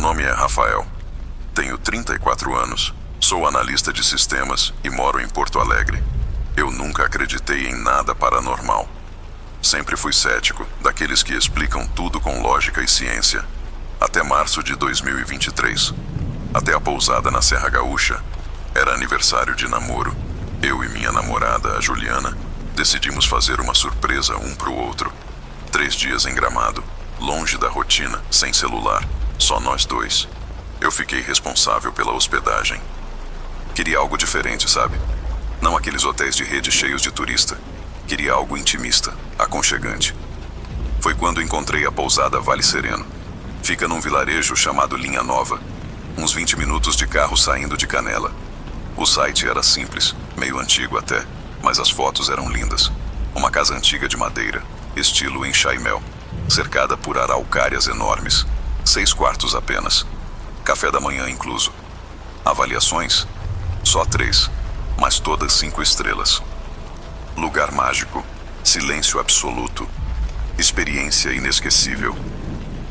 nome é Rafael. Tenho 34 anos, sou analista de sistemas e moro em Porto Alegre. Eu nunca acreditei em nada paranormal. Sempre fui cético, daqueles que explicam tudo com lógica e ciência. Até março de 2023. Até a pousada na Serra Gaúcha. Era aniversário de namoro. Eu e minha namorada, a Juliana, decidimos fazer uma surpresa um pro outro. 3 dias em Gramado, longe da rotina, sem celular, só nós dois. Eu fiquei responsável pela hospedagem. Queria algo diferente, sabe? Não aqueles hotéis de rede cheios de turista. Queria algo intimista, aconchegante. Foi quando encontrei a pousada Vale Sereno. Fica num vilarejo chamado Linha Nova. Uns 20 minutos de carro saindo de Canela. O site era simples, meio antigo até, mas as fotos eram lindas. Uma casa antiga de madeira, estilo enxaimel, cercada por araucárias enormes. 6 quartos apenas. Café da manhã incluso. Avaliações? Só 3, mas todas 5 estrelas. Lugar mágico, silêncio absoluto, experiência inesquecível.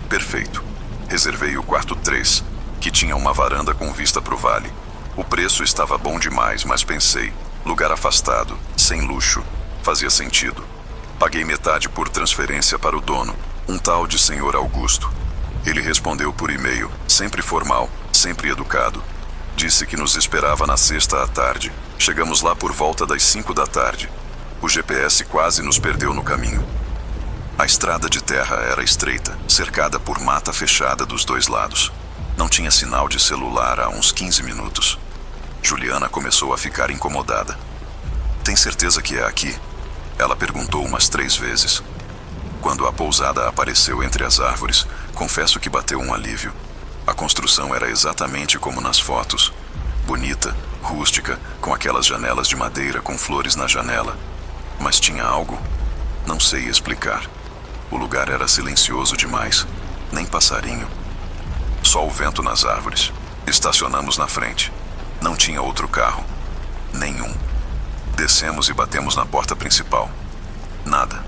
Perfeito. Reservei o quarto 3, que tinha uma varanda com vista pro vale. O preço estava bom demais, mas pensei, lugar afastado, sem luxo, fazia sentido. Paguei metade por transferência para o dono, um tal de Senhor Augusto. Ele respondeu por e-mail, sempre formal, sempre educado. Disse que nos esperava na sexta à tarde. Chegamos lá por volta das 5 da tarde. O GPS quase nos perdeu no caminho. A estrada de terra era estreita, cercada por mata fechada dos 2 lados. Não tinha sinal de celular há uns 15 minutos. Juliana começou a ficar incomodada. "Tem certeza que é aqui?" Ela perguntou umas 3 vezes. Quando a pousada apareceu entre as árvores, confesso que bateu um alívio. A construção era exatamente como nas fotos. Bonita, rústica, com aquelas janelas de madeira com flores na janela. Mas tinha algo, não sei explicar. O lugar era silencioso demais, nem passarinho. Só o vento nas árvores. Estacionamos na frente. Não tinha outro carro. Nenhum. Descemos e batemos na porta principal. Nada.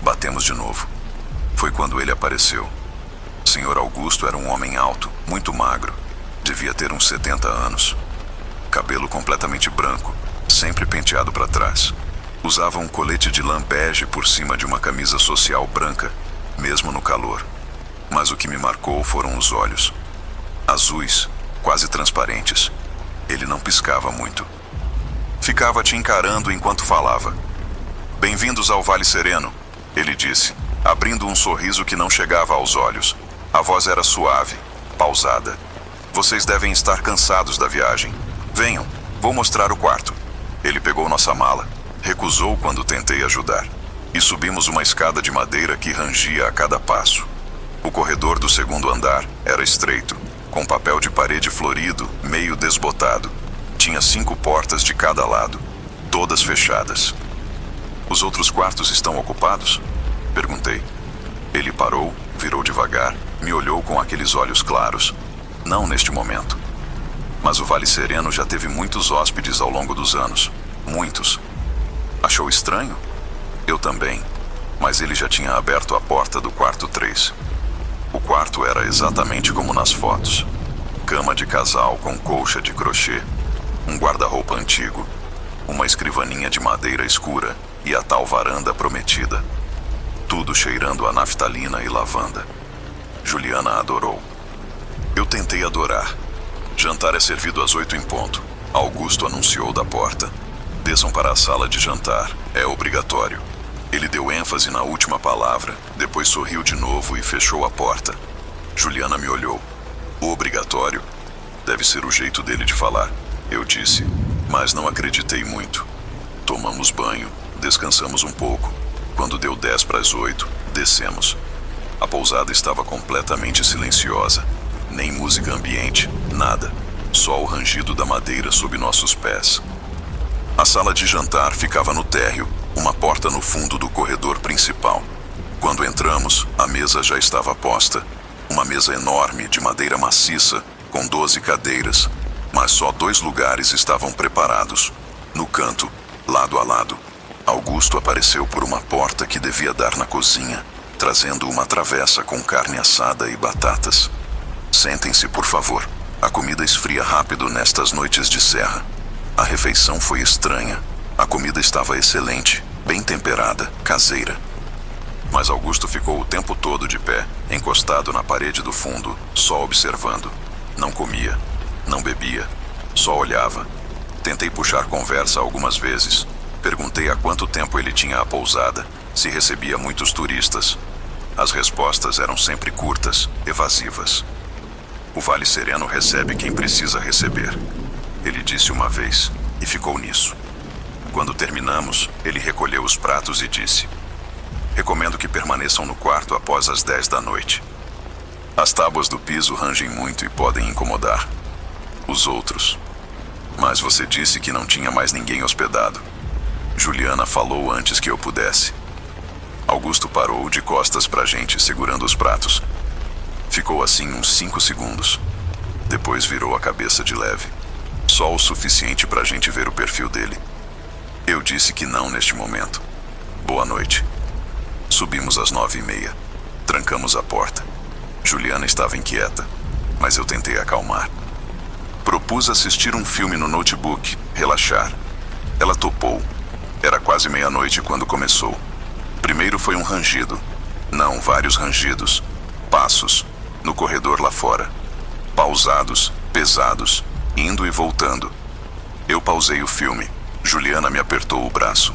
Batemos de novo. Foi quando ele apareceu. Senhor Augusto era um homem alto, muito magro. Devia ter uns 70 anos. Cabelo completamente branco, sempre penteado para trás. Usava um colete de lã bege por cima de uma camisa social branca, mesmo no calor. Mas o que me marcou foram os olhos. Azuis, quase transparentes. Ele não piscava muito. Ficava te encarando enquanto falava. "Bem-vindos ao Vale Sereno", ele disse, abrindo um sorriso que não chegava aos olhos. A voz era suave, pausada. "Vocês devem estar cansados da viagem. Venham, vou mostrar o quarto." Ele pegou nossa mala. Recusou quando tentei ajudar. E subimos uma escada de madeira que rangia a cada passo. O corredor do 2º andar era estreito, com papel de parede florido, meio desbotado. Tinha 5 portas de cada lado, todas fechadas. "Os outros quartos estão ocupados?" Perguntei. Ele parou, virou devagar, me olhou com aqueles olhos claros. "Não neste momento." Mas o Vale Sereno já teve muitos hóspedes ao longo dos anos. Muitos. Achou estranho? Eu também, mas ele já tinha aberto a porta do quarto 3. O quarto era exatamente como nas fotos. Cama de casal com colcha de crochê, um guarda-roupa antigo, uma escrivaninha de madeira escura e a tal varanda prometida. Tudo cheirando a naftalina e lavanda. Juliana adorou. Eu tentei adorar. "Jantar é servido às 8 em ponto", Augusto anunciou da porta. "Desçam para a sala de jantar, é obrigatório." Ele deu ênfase na última palavra, depois sorriu de novo e fechou a porta. Juliana me olhou. "Obrigatório? Deve ser o jeito dele de falar", eu disse, mas não acreditei muito. Tomamos banho, descansamos um pouco. Quando deu 10 para as 8, descemos. A pousada estava completamente silenciosa. Nem música ambiente, nada. Só o rangido da madeira sob nossos pés. A sala de jantar ficava no térreo, uma porta no fundo do corredor principal. Quando entramos, a mesa já estava posta. Uma mesa enorme, de madeira maciça, com 12 cadeiras. Mas só 2 lugares estavam preparados. No canto, lado a lado. Augusto apareceu por uma porta que devia dar na cozinha, trazendo uma travessa com carne assada e batatas. Sentem-se, por favor. A comida esfria rápido nestas noites de serra. A refeição foi estranha. A comida estava excelente, bem temperada, caseira. Mas Augusto ficou o tempo todo de pé, encostado na parede do fundo, só observando. Não comia, não bebia, só olhava. Tentei puxar conversa algumas vezes. Perguntei há quanto tempo ele tinha a pousada, se recebia muitos turistas. As respostas eram sempre curtas, evasivas. O Vale Sereno recebe quem precisa receber. Ele disse uma vez, e ficou nisso. Quando terminamos, ele recolheu os pratos e disse: recomendo que permaneçam no quarto após as 10 da noite. As tábuas do piso rangem muito e podem incomodar os outros. Mas você disse que não tinha mais ninguém hospedado. Juliana falou antes que eu pudesse. Augusto parou de costas pra gente, segurando os pratos. Ficou assim uns 5 segundos. Depois virou a cabeça de leve. Só o suficiente pra gente ver o perfil dele. Eu disse que não neste momento. Boa noite. Subimos às 9h30. Trancamos a porta. Juliana estava inquieta, mas eu tentei acalmar. Propus assistir um filme no notebook, relaxar. Ela topou. Era quase meia-noite quando começou. Primeiro foi um rangido. Não, vários rangidos. Passos. No corredor lá fora. Pausados, pesados, indo e voltando. Eu pausei o filme. Juliana me apertou o braço.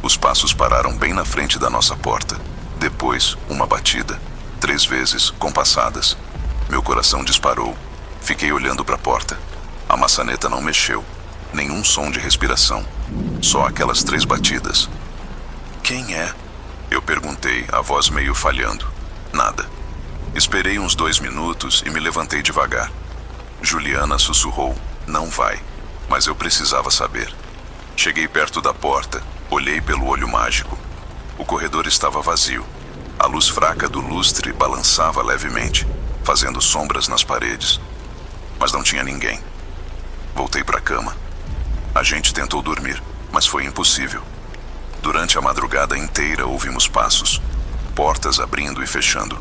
Os passos pararam bem na frente da nossa porta. Depois, uma batida. 3 vezes, compassadas. Meu coração disparou. Fiquei olhando para a porta. A maçaneta não mexeu. Nenhum som de respiração. Só aquelas 3 batidas. Quem é? Eu perguntei, a voz meio falhando. Nada. Esperei uns 2 minutos e me levantei devagar. Juliana sussurrou, não vai. Mas eu precisava saber. Cheguei perto da porta, olhei pelo olho mágico. O corredor estava vazio. A luz fraca do lustre balançava levemente, fazendo sombras nas paredes. Mas não tinha ninguém. Voltei para a cama. A gente tentou dormir, mas foi impossível. Durante a madrugada inteira ouvimos passos, portas abrindo e fechando,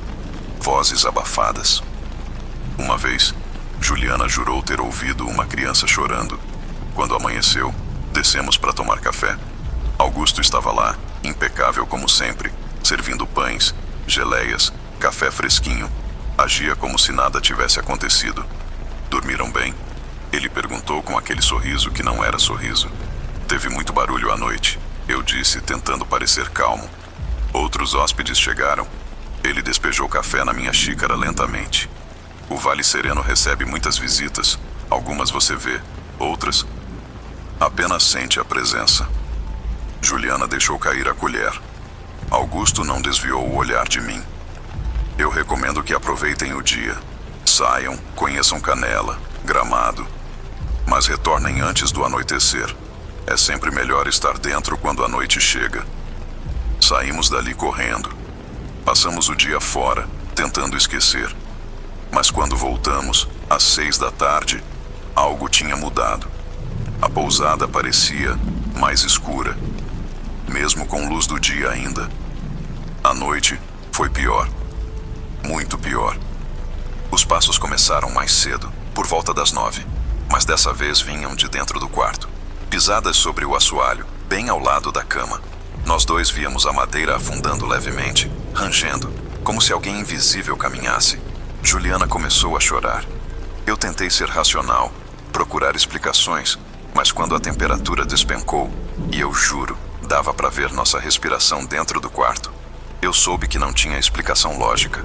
vozes abafadas. Uma vez, Juliana jurou ter ouvido uma criança chorando. Quando amanheceu, descemos para tomar café. Augusto estava lá, impecável como sempre, servindo pães, geleias, café fresquinho. Agia como se nada tivesse acontecido. Dormiram bem? Ele perguntou com aquele sorriso que não era sorriso. Teve muito barulho à noite, eu disse, tentando parecer calmo. Outros hóspedes chegaram. Ele despejou café na minha xícara lentamente. O Vale Sereno recebe muitas visitas. Algumas você vê, outras apenas sente a presença. Juliana deixou cair a colher. Augusto não desviou o olhar de mim. Eu recomendo que aproveitem o dia. Saiam, conheçam Canela, Gramado, mas retornem antes do anoitecer. É sempre melhor estar dentro quando a noite chega. Saímos dali correndo. Passamos o dia fora, tentando esquecer. Mas quando voltamos, às 6 da tarde, algo tinha mudado. A pousada parecia mais escura, mesmo com luz do dia ainda. A noite foi pior, muito pior. Os passos começaram mais cedo, por volta das 9, mas dessa vez vinham de dentro do quarto. Pisadas sobre o assoalho, bem ao lado da cama. Nós dois víamos a madeira afundando levemente, rangendo, como se alguém invisível caminhasse. Juliana começou a chorar. Eu tentei ser racional, procurar explicações, mas quando a temperatura despencou, e eu juro, dava para ver nossa respiração dentro do quarto, eu soube que não tinha explicação lógica.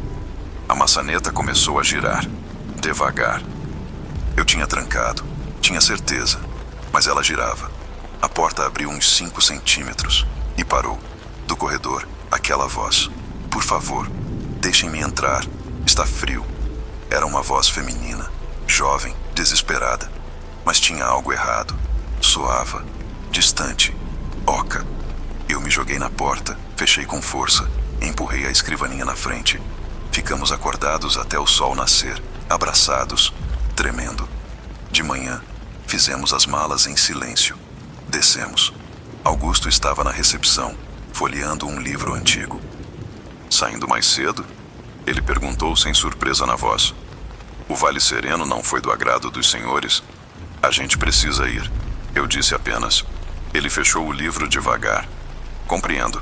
A maçaneta começou a girar, devagar. Eu tinha trancado, tinha certeza, mas ela girava. A porta abriu uns 5 centímetros e parou. Do corredor, aquela voz. Por favor, deixem-me entrar. Está frio. Era uma voz feminina, jovem, desesperada. Mas tinha algo errado. Soava, distante, oca. Eu me joguei na porta, fechei com força, empurrei a escrivaninha na frente. Ficamos acordados até o sol nascer, abraçados, tremendo. De manhã, fizemos as malas em silêncio. Descemos. Augusto estava na recepção, folheando um livro antigo. Saindo mais cedo? Ele perguntou sem surpresa na voz. O Vale Sereno não foi do agrado dos senhores? A gente precisa ir. Eu disse apenas. Ele fechou o livro devagar. Compreendo.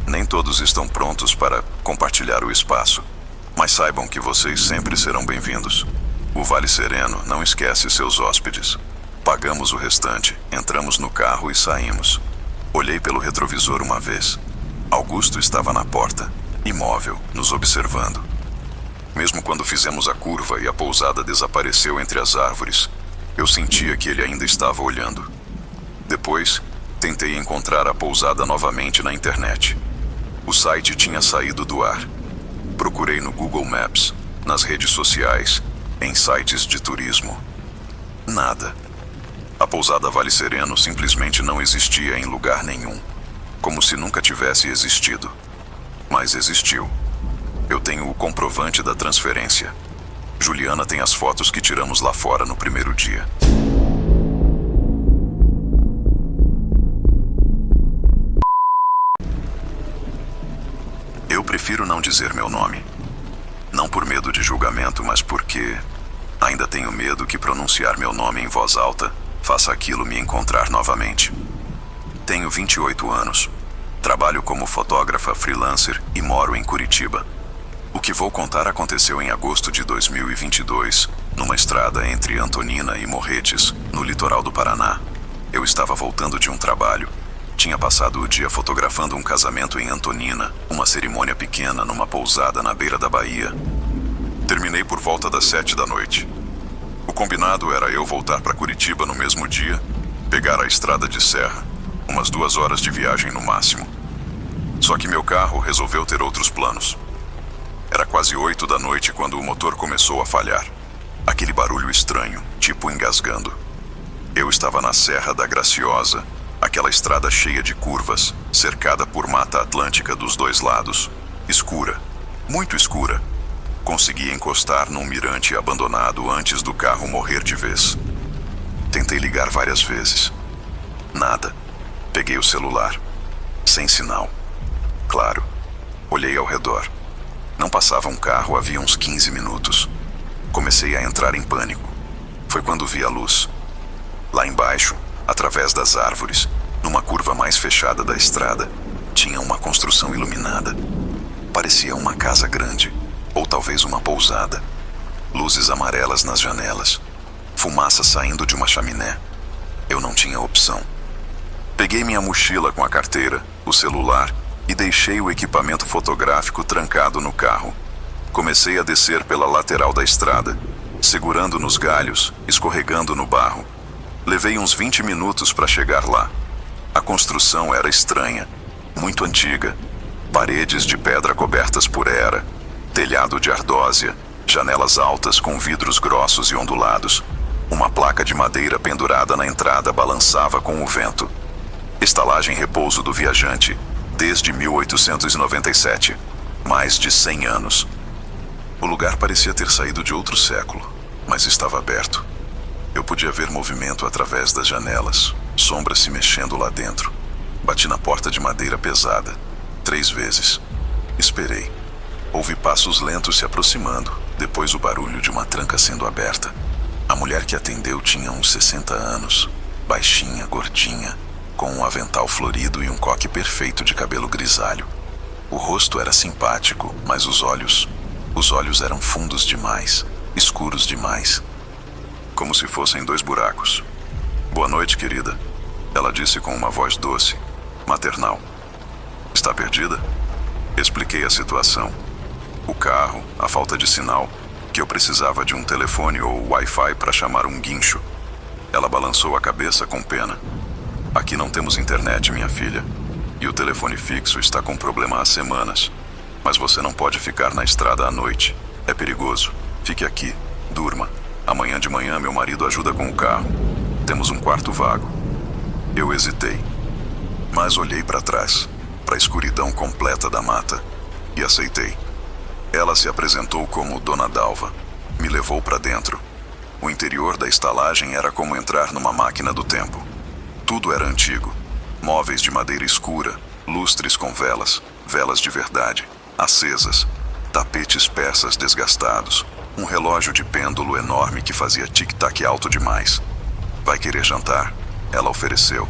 Nem todos estão prontos para compartilhar o espaço. Mas saibam que vocês sempre serão bem-vindos. O Vale Sereno não esquece seus hóspedes. Pagamos o restante, entramos no carro e saímos. Olhei pelo retrovisor uma vez. Augusto estava na porta, imóvel, nos observando. Mesmo quando fizemos a curva e a pousada desapareceu entre as árvores, eu sentia que ele ainda estava olhando. Depois, tentei encontrar a pousada novamente na internet. O site tinha saído do ar. Procurei no Google Maps, nas redes sociais, em sites de turismo. Nada. A pousada Vale Sereno simplesmente não existia em lugar nenhum, como se nunca tivesse existido. Mas existiu. Eu tenho o comprovante da transferência. Juliana tem as fotos que tiramos lá fora no primeiro dia. Eu prefiro não dizer meu nome. Não por medo de julgamento, mas porque ainda tenho medo que pronunciar meu nome em voz alta faça aquilo me encontrar novamente. Tenho 28 anos. Trabalho como fotógrafa freelancer e moro em Curitiba. O que vou contar aconteceu em agosto de 2022, numa estrada entre Antonina e Morretes, no litoral do Paraná. Eu estava voltando de um trabalho. Tinha passado o dia fotografando um casamento em Antonina, uma cerimônia pequena numa pousada na beira da Bahia. Terminei por volta das 7 da noite. O combinado era eu voltar para Curitiba no mesmo dia, pegar a estrada de serra, umas 2 horas de viagem no máximo. Só que meu carro resolveu ter outros planos. Era quase 8 da noite quando o motor começou a falhar. Aquele barulho estranho, tipo engasgando. Eu estava na Serra da Graciosa, aquela estrada cheia de curvas, cercada por mata atlântica dos dois lados. Escura, muito escura. Consegui encostar num mirante abandonado antes do carro morrer de vez. Tentei ligar várias vezes. Nada. Peguei o celular. Sem sinal. Claro. Olhei ao redor. Não passava um carro havia uns 15 minutos. Comecei a entrar em pânico. Foi quando vi a luz. Lá embaixo, através das árvores, numa curva mais fechada da estrada, tinha uma construção iluminada. Parecia uma casa grande, ou talvez uma pousada. Luzes amarelas nas janelas. Fumaça saindo de uma chaminé. Eu não tinha opção. Peguei minha mochila com a carteira, o celular e deixei o equipamento fotográfico trancado no carro. Comecei a descer pela lateral da estrada, segurando nos galhos, escorregando no barro. Levei uns 20 minutos para chegar lá. A construção era estranha, muito antiga. Paredes de pedra cobertas por era, telhado de ardósia, janelas altas com vidros grossos e ondulados. Uma placa de madeira pendurada na entrada balançava com o vento. Estalagem Repouso do Viajante, desde 1897, mais de 100 anos. O lugar parecia ter saído de outro século, mas estava aberto. Eu podia ver movimento através das janelas, sombras se mexendo lá dentro. Bati na porta de madeira pesada, 3 vezes. Esperei. Ouvi passos lentos se aproximando, depois o barulho de uma tranca sendo aberta. A mulher que atendeu tinha uns 60 anos, baixinha, gordinha, com um avental florido e um coque perfeito de cabelo grisalho. O rosto era simpático, mas os olhos eram fundos demais, escuros demais. Como se fossem 2 buracos. "Boa noite, querida", ela disse com uma voz doce, maternal. "Está perdida?" Expliquei a situação. O carro, a falta de sinal, que eu precisava de um telefone ou Wi-Fi para chamar um guincho. Ela balançou a cabeça com pena. "Aqui não temos internet, minha filha. E o telefone fixo está com problema há semanas. Mas você não pode ficar na estrada à noite. É perigoso. Fique aqui. Durma. Amanhã de manhã meu marido ajuda com o carro. Temos um quarto vago." Eu hesitei. Mas olhei para trás, para a escuridão completa da mata, e aceitei. Ela se apresentou como Dona Dalva. Me levou para dentro. O interior da estalagem era como entrar numa máquina do tempo. Tudo era antigo. Móveis de madeira escura, lustres com velas, velas de verdade, acesas, tapetes persas desgastados, Um relógio de pêndulo enorme que fazia tic-tac alto demais. Vai querer jantar? Ela ofereceu.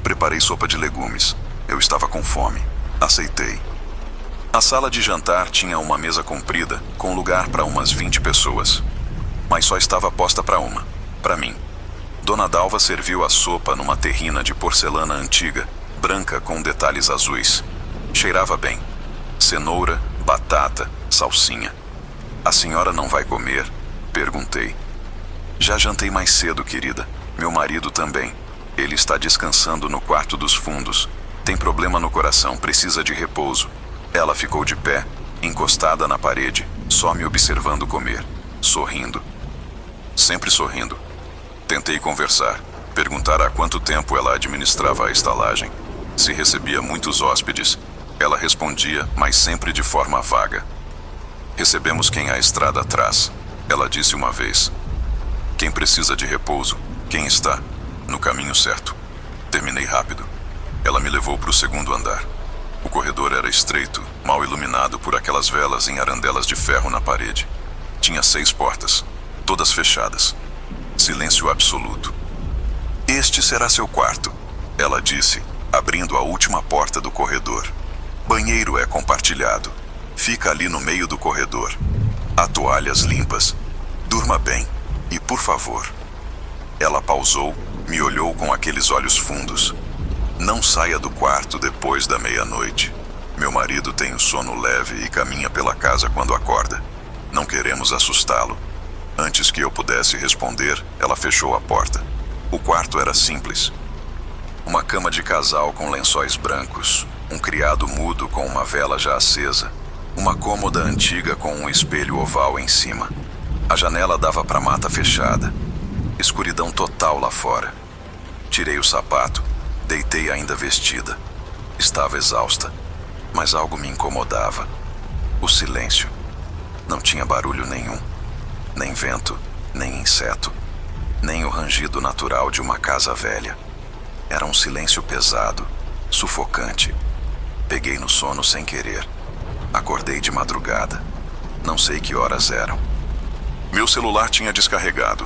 Preparei sopa de legumes. Eu estava com fome. Aceitei. A sala de jantar tinha uma mesa comprida, com lugar para umas 20 pessoas. Mas só estava posta para uma. Para mim. Dona Dalva serviu a sopa numa terrina de porcelana antiga, branca com detalhes azuis. Cheirava bem. Cenoura, batata, salsinha. A senhora não vai comer? Perguntei. Já jantei mais cedo, querida. Meu marido também. Ele está descansando no quarto dos fundos. Tem problema no coração, precisa de repouso. Ela ficou de pé, encostada na parede, só me observando comer, sorrindo. Sempre sorrindo. Tentei conversar, perguntar há quanto tempo ela administrava a estalagem. Se recebia muitos hóspedes. Ela respondia, mas sempre de forma vaga. Recebemos quem a estrada traz, ela disse uma vez. Quem precisa de repouso, quem está no caminho certo. Terminei rápido. Ela me levou para o segundo andar. O corredor era estreito, mal iluminado por aquelas velas em arandelas de ferro na parede. Tinha 6 portas, todas fechadas. Silêncio absoluto. Este será seu quarto, ela disse, abrindo a última porta do corredor. Banheiro é compartilhado. Fica ali no meio do corredor. Há toalhas limpas. Durma bem. E por favor. Ela pausou, me olhou com aqueles olhos fundos. Não saia do quarto depois da meia-noite. Meu marido tem o sono leve e caminha pela casa quando acorda. Não queremos assustá-lo. Antes que eu pudesse responder, ela fechou a porta. O quarto era simples. Uma cama de casal com lençóis brancos, um criado mudo com uma vela já acesa, uma cômoda antiga com um espelho oval em cima. A janela dava para mata fechada. Escuridão total lá fora. Tirei o sapato, deitei ainda vestida. Estava exausta, mas algo me incomodava. O silêncio. Não tinha barulho nenhum. Nem vento, nem inseto, nem o rangido natural de uma casa velha. Era um silêncio pesado, sufocante. Peguei no sono sem querer. Acordei de madrugada. Não sei que horas eram. Meu celular tinha descarregado,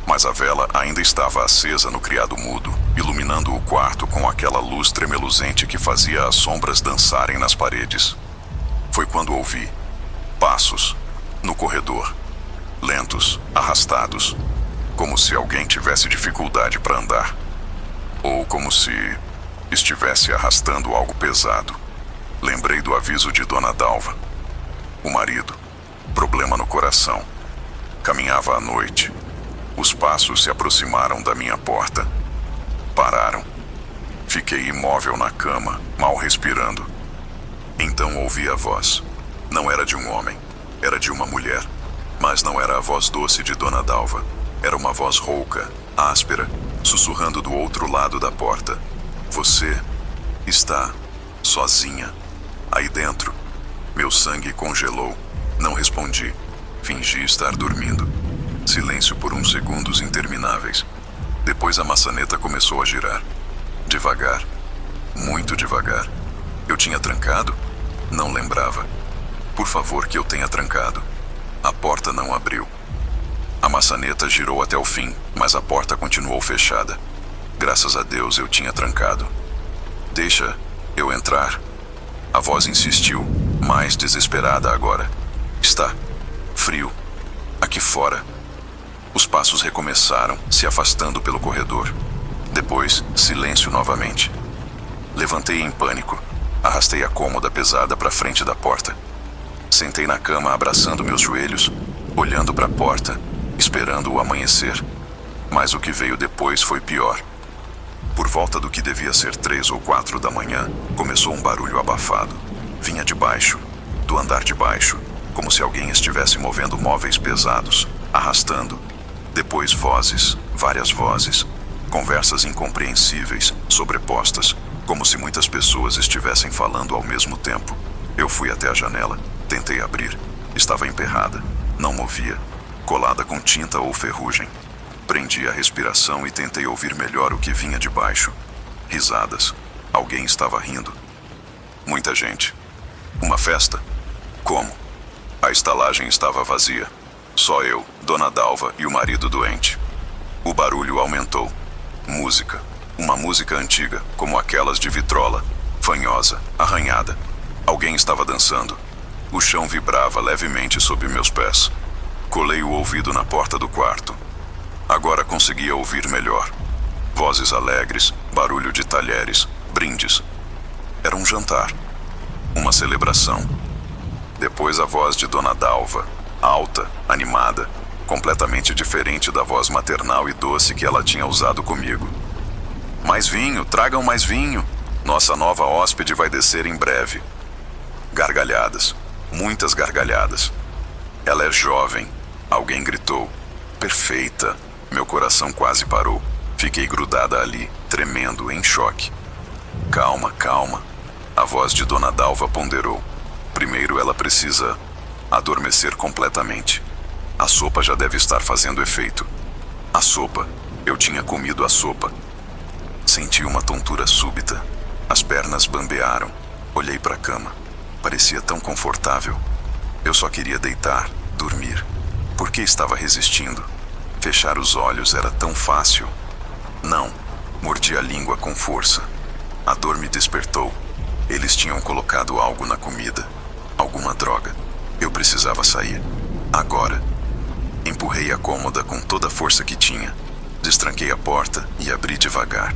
mas a vela ainda estava acesa no criado mudo, iluminando o quarto com aquela luz tremeluzente que fazia as sombras dançarem nas paredes. Foi quando ouvi passos no corredor. Lentos, arrastados, como se alguém tivesse dificuldade para andar, ou como se estivesse arrastando algo pesado. Lembrei do aviso de Dona Dalva. O marido, problema no coração. Caminhava à noite. Os passos se aproximaram da minha porta. Pararam. Fiquei imóvel na cama, mal respirando. Então ouvi a voz. Não era de um homem, era de uma mulher. Mas não era a voz doce de Dona Dalva. Era uma voz rouca, áspera, sussurrando do outro lado da porta. Você está sozinha. Aí dentro, meu sangue congelou. Não respondi. Fingi estar dormindo. Silêncio por uns segundos intermináveis. Depois a maçaneta começou a girar. Devagar. Muito devagar. Eu tinha trancado? Não lembrava. Por favor que eu tenha trancado. A porta não abriu. A maçaneta girou até o fim, mas a porta continuou fechada. Graças a Deus eu tinha trancado. Deixa eu entrar. A voz insistiu, mais desesperada agora. Está frio. Aqui fora. Os passos recomeçaram, se afastando pelo corredor. Depois, silêncio novamente. Levantei em pânico. Arrastei a cômoda pesada para frente da porta. Sentei na cama abraçando meus joelhos, olhando para a porta, esperando o amanhecer. Mas o que veio depois foi pior. Por volta do que devia ser 3 ou 4 da manhã, começou um barulho abafado. Vinha de baixo, do andar de baixo, como se alguém estivesse movendo móveis pesados, arrastando. Depois vozes, várias vozes, conversas incompreensíveis, sobrepostas, como se muitas pessoas estivessem falando ao mesmo tempo. Eu fui até a janela. Tentei abrir. Estava emperrada. Não movia. Colada com tinta ou ferrugem. Prendi a respiração e tentei ouvir melhor o que vinha de baixo. Risadas. Alguém estava rindo. Muita gente. Uma festa? Como? A estalagem estava vazia. Só eu, Dona Dalva e o marido doente. O barulho aumentou. Música. Uma música antiga, como aquelas de vitrola, fanhosa, arranhada. Alguém estava dançando. O chão vibrava levemente sob meus pés. Colei o ouvido na porta do quarto. Agora conseguia ouvir melhor. Vozes alegres, barulho de talheres, brindes. Era um jantar. Uma celebração. Depois a voz de Dona Dalva, alta, animada, completamente diferente da voz maternal e doce que ela tinha usado comigo. Mais vinho, tragam mais vinho. Nossa nova hóspede vai descer em breve. Gargalhadas, muitas gargalhadas. Ela é jovem, alguém gritou. Perfeita. Meu coração quase parou. Fiquei grudada ali, tremendo, em choque. Calma, calma. A voz de Dona Dalva ponderou. Primeiro ela precisa adormecer completamente. A sopa já deve estar fazendo efeito. A sopa. Eu tinha comido a sopa. Senti uma tontura súbita. As pernas bambearam. Olhei para a cama. Parecia tão confortável. Eu só queria deitar, dormir. Por que estava resistindo? Fechar os olhos era tão fácil. Não. Mordi a língua com força. A dor me despertou. Eles tinham colocado algo na comida. Alguma droga. Eu precisava sair. Agora. Empurrei a cômoda com toda a força que tinha. Destranquei a porta e abri devagar.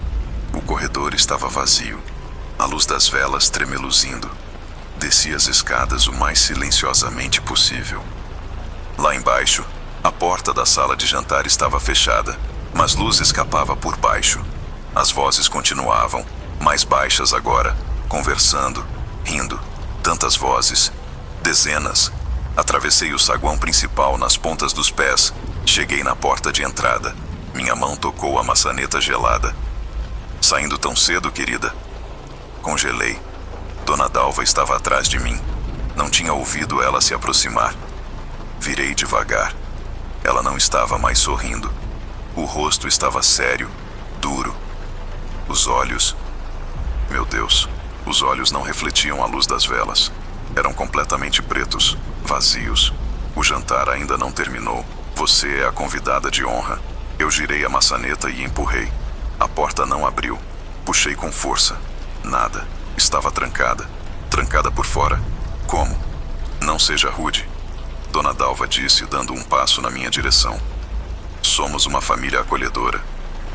O corredor estava vazio. A luz das velas tremeluzindo. Desci as escadas o mais silenciosamente possível. Lá embaixo, a porta da sala de jantar estava fechada, mas luz escapava por baixo. As vozes continuavam, mais baixas agora, conversando, rindo. Tantas vozes. Dezenas. Atravessei o saguão principal nas pontas dos pés. Cheguei na porta de entrada. Minha mão tocou a maçaneta gelada. Saindo tão cedo, querida? Congelei. Dona Dalva estava atrás de mim. Não tinha ouvido ela se aproximar. Virei devagar. Ela não estava mais sorrindo. O rosto estava sério, duro. Os olhos... Meu Deus, os olhos não refletiam a luz das velas. Eram completamente pretos, vazios. O jantar ainda não terminou. Você é a convidada de honra. Eu girei a maçaneta e empurrei. A porta não abriu. Puxei com força. Nada. Estava trancada. Trancada por fora. Como? Não seja rude. Dona Dalva disse, dando um passo na minha direção. Somos uma família acolhedora.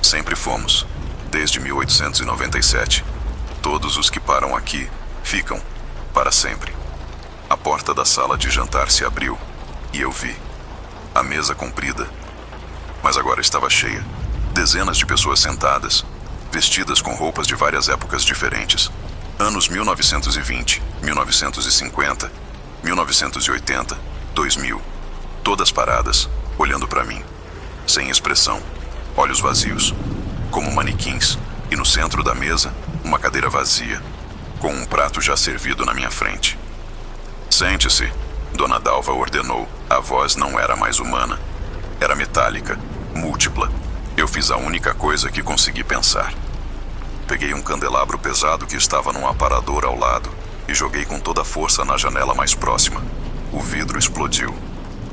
Sempre fomos. Desde 1897. Todos os que param aqui, ficam. Para sempre. A porta da sala de jantar se abriu. E eu vi. A mesa comprida. Mas agora estava cheia. Dezenas de pessoas sentadas. Vestidas com roupas de várias épocas diferentes. Anos 1920, 1950, 1980, 2000. Todas paradas, olhando para mim. Sem expressão. Olhos vazios. Como manequins. E no centro da mesa, uma cadeira vazia. Com um prato já servido na minha frente. Sente-se, Dona Dalva ordenou. A voz não era mais humana. Era metálica, múltipla. Eu fiz a única coisa que consegui pensar. Peguei um candelabro pesado que estava num aparador ao lado e joguei com toda a força na janela mais próxima. O vidro explodiu.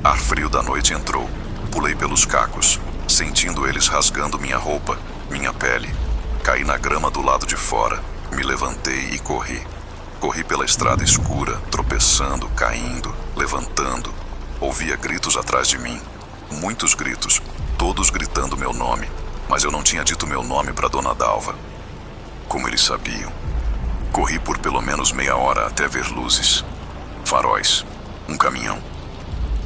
Ar frio da noite entrou. Pulei pelos cacos, sentindo eles rasgando minha roupa, minha pele. Caí na grama do lado de fora. Me levantei e corri. Corri pela estrada escura, tropeçando, caindo, levantando. Ouvia gritos atrás de mim. Muitos gritos, todos gritando meu nome. Mas eu não tinha dito meu nome para Dona Dalva. Como eles sabiam. Corri por pelo menos meia hora até ver luzes. Faróis. Um caminhão.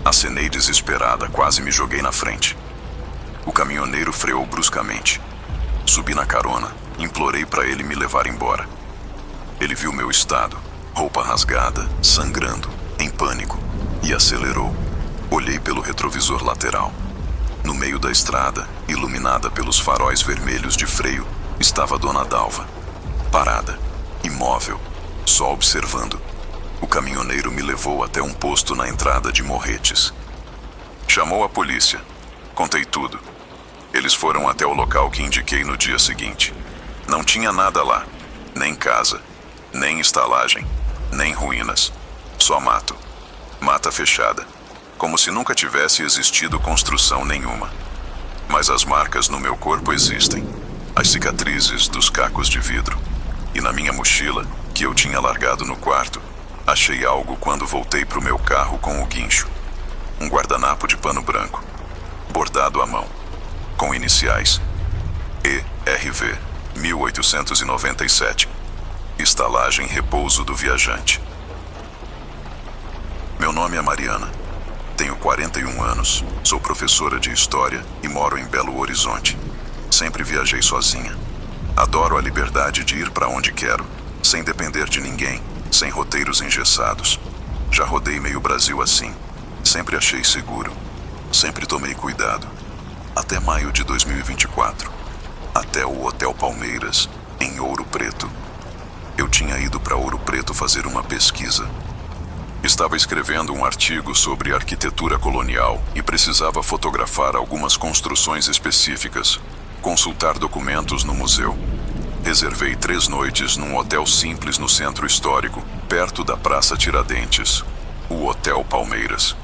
Acenei desesperada, quase me joguei na frente. O caminhoneiro freou bruscamente. Subi na carona, implorei para ele me levar embora. Ele viu meu estado, roupa rasgada, sangrando, em pânico, e acelerou. Olhei pelo retrovisor lateral. No meio da estrada, iluminada pelos faróis vermelhos de freio, estava Dona Dalva. Parada, imóvel, só observando. O caminhoneiro me levou até um posto na entrada de Morretes. Chamou a polícia. Contei tudo. Eles foram até o local que indiquei no dia seguinte. Não tinha nada lá. Nem casa, nem estalagem, nem ruínas. Só mato. Mata fechada. como se nunca tivesse existido construção nenhuma. Mas as marcas no meu corpo existem, as cicatrizes dos cacos de vidro. E na minha mochila, que eu tinha largado no quarto, achei algo quando voltei para o meu carro com o guincho. Um guardanapo de pano branco, bordado à mão, com iniciais ERV 1897. Estalagem Repouso do Viajante. Meu nome é Mariana. Tenho 41 anos, sou professora de História e moro em Belo Horizonte. Sempre viajei sozinha. Adoro a liberdade de ir para onde quero, sem depender de ninguém, sem roteiros engessados. Já rodei meio Brasil assim. Sempre achei seguro. Sempre tomei cuidado. Até maio de 2024. Até o Hotel Palmeiras, em Ouro Preto. Eu tinha ido para Ouro Preto fazer uma pesquisa. Estava escrevendo um artigo sobre arquitetura colonial e precisava fotografar algumas construções específicas, consultar documentos no museu. Reservei 3 noites num hotel simples no centro histórico, perto da Praça Tiradentes, o Hotel Palmeiras.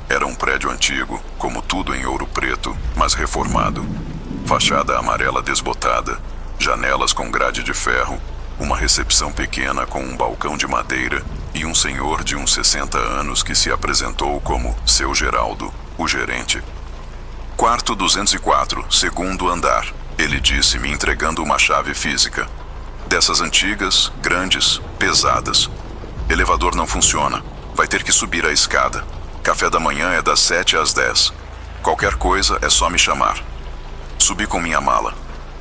Era um prédio antigo, como tudo em Ouro Preto, mas reformado. Fachada amarela desbotada, janelas com grade de ferro, uma recepção pequena com um balcão de madeira e um senhor de uns 60 anos que se apresentou como Seu Geraldo, o gerente. Quarto 204, segundo andar, ele disse, me entregando uma chave física. Dessas antigas, grandes, pesadas. Elevador não funciona, vai ter que subir a escada. Café da manhã é das 7 às 10. Qualquer coisa é só me chamar. Subi com minha mala.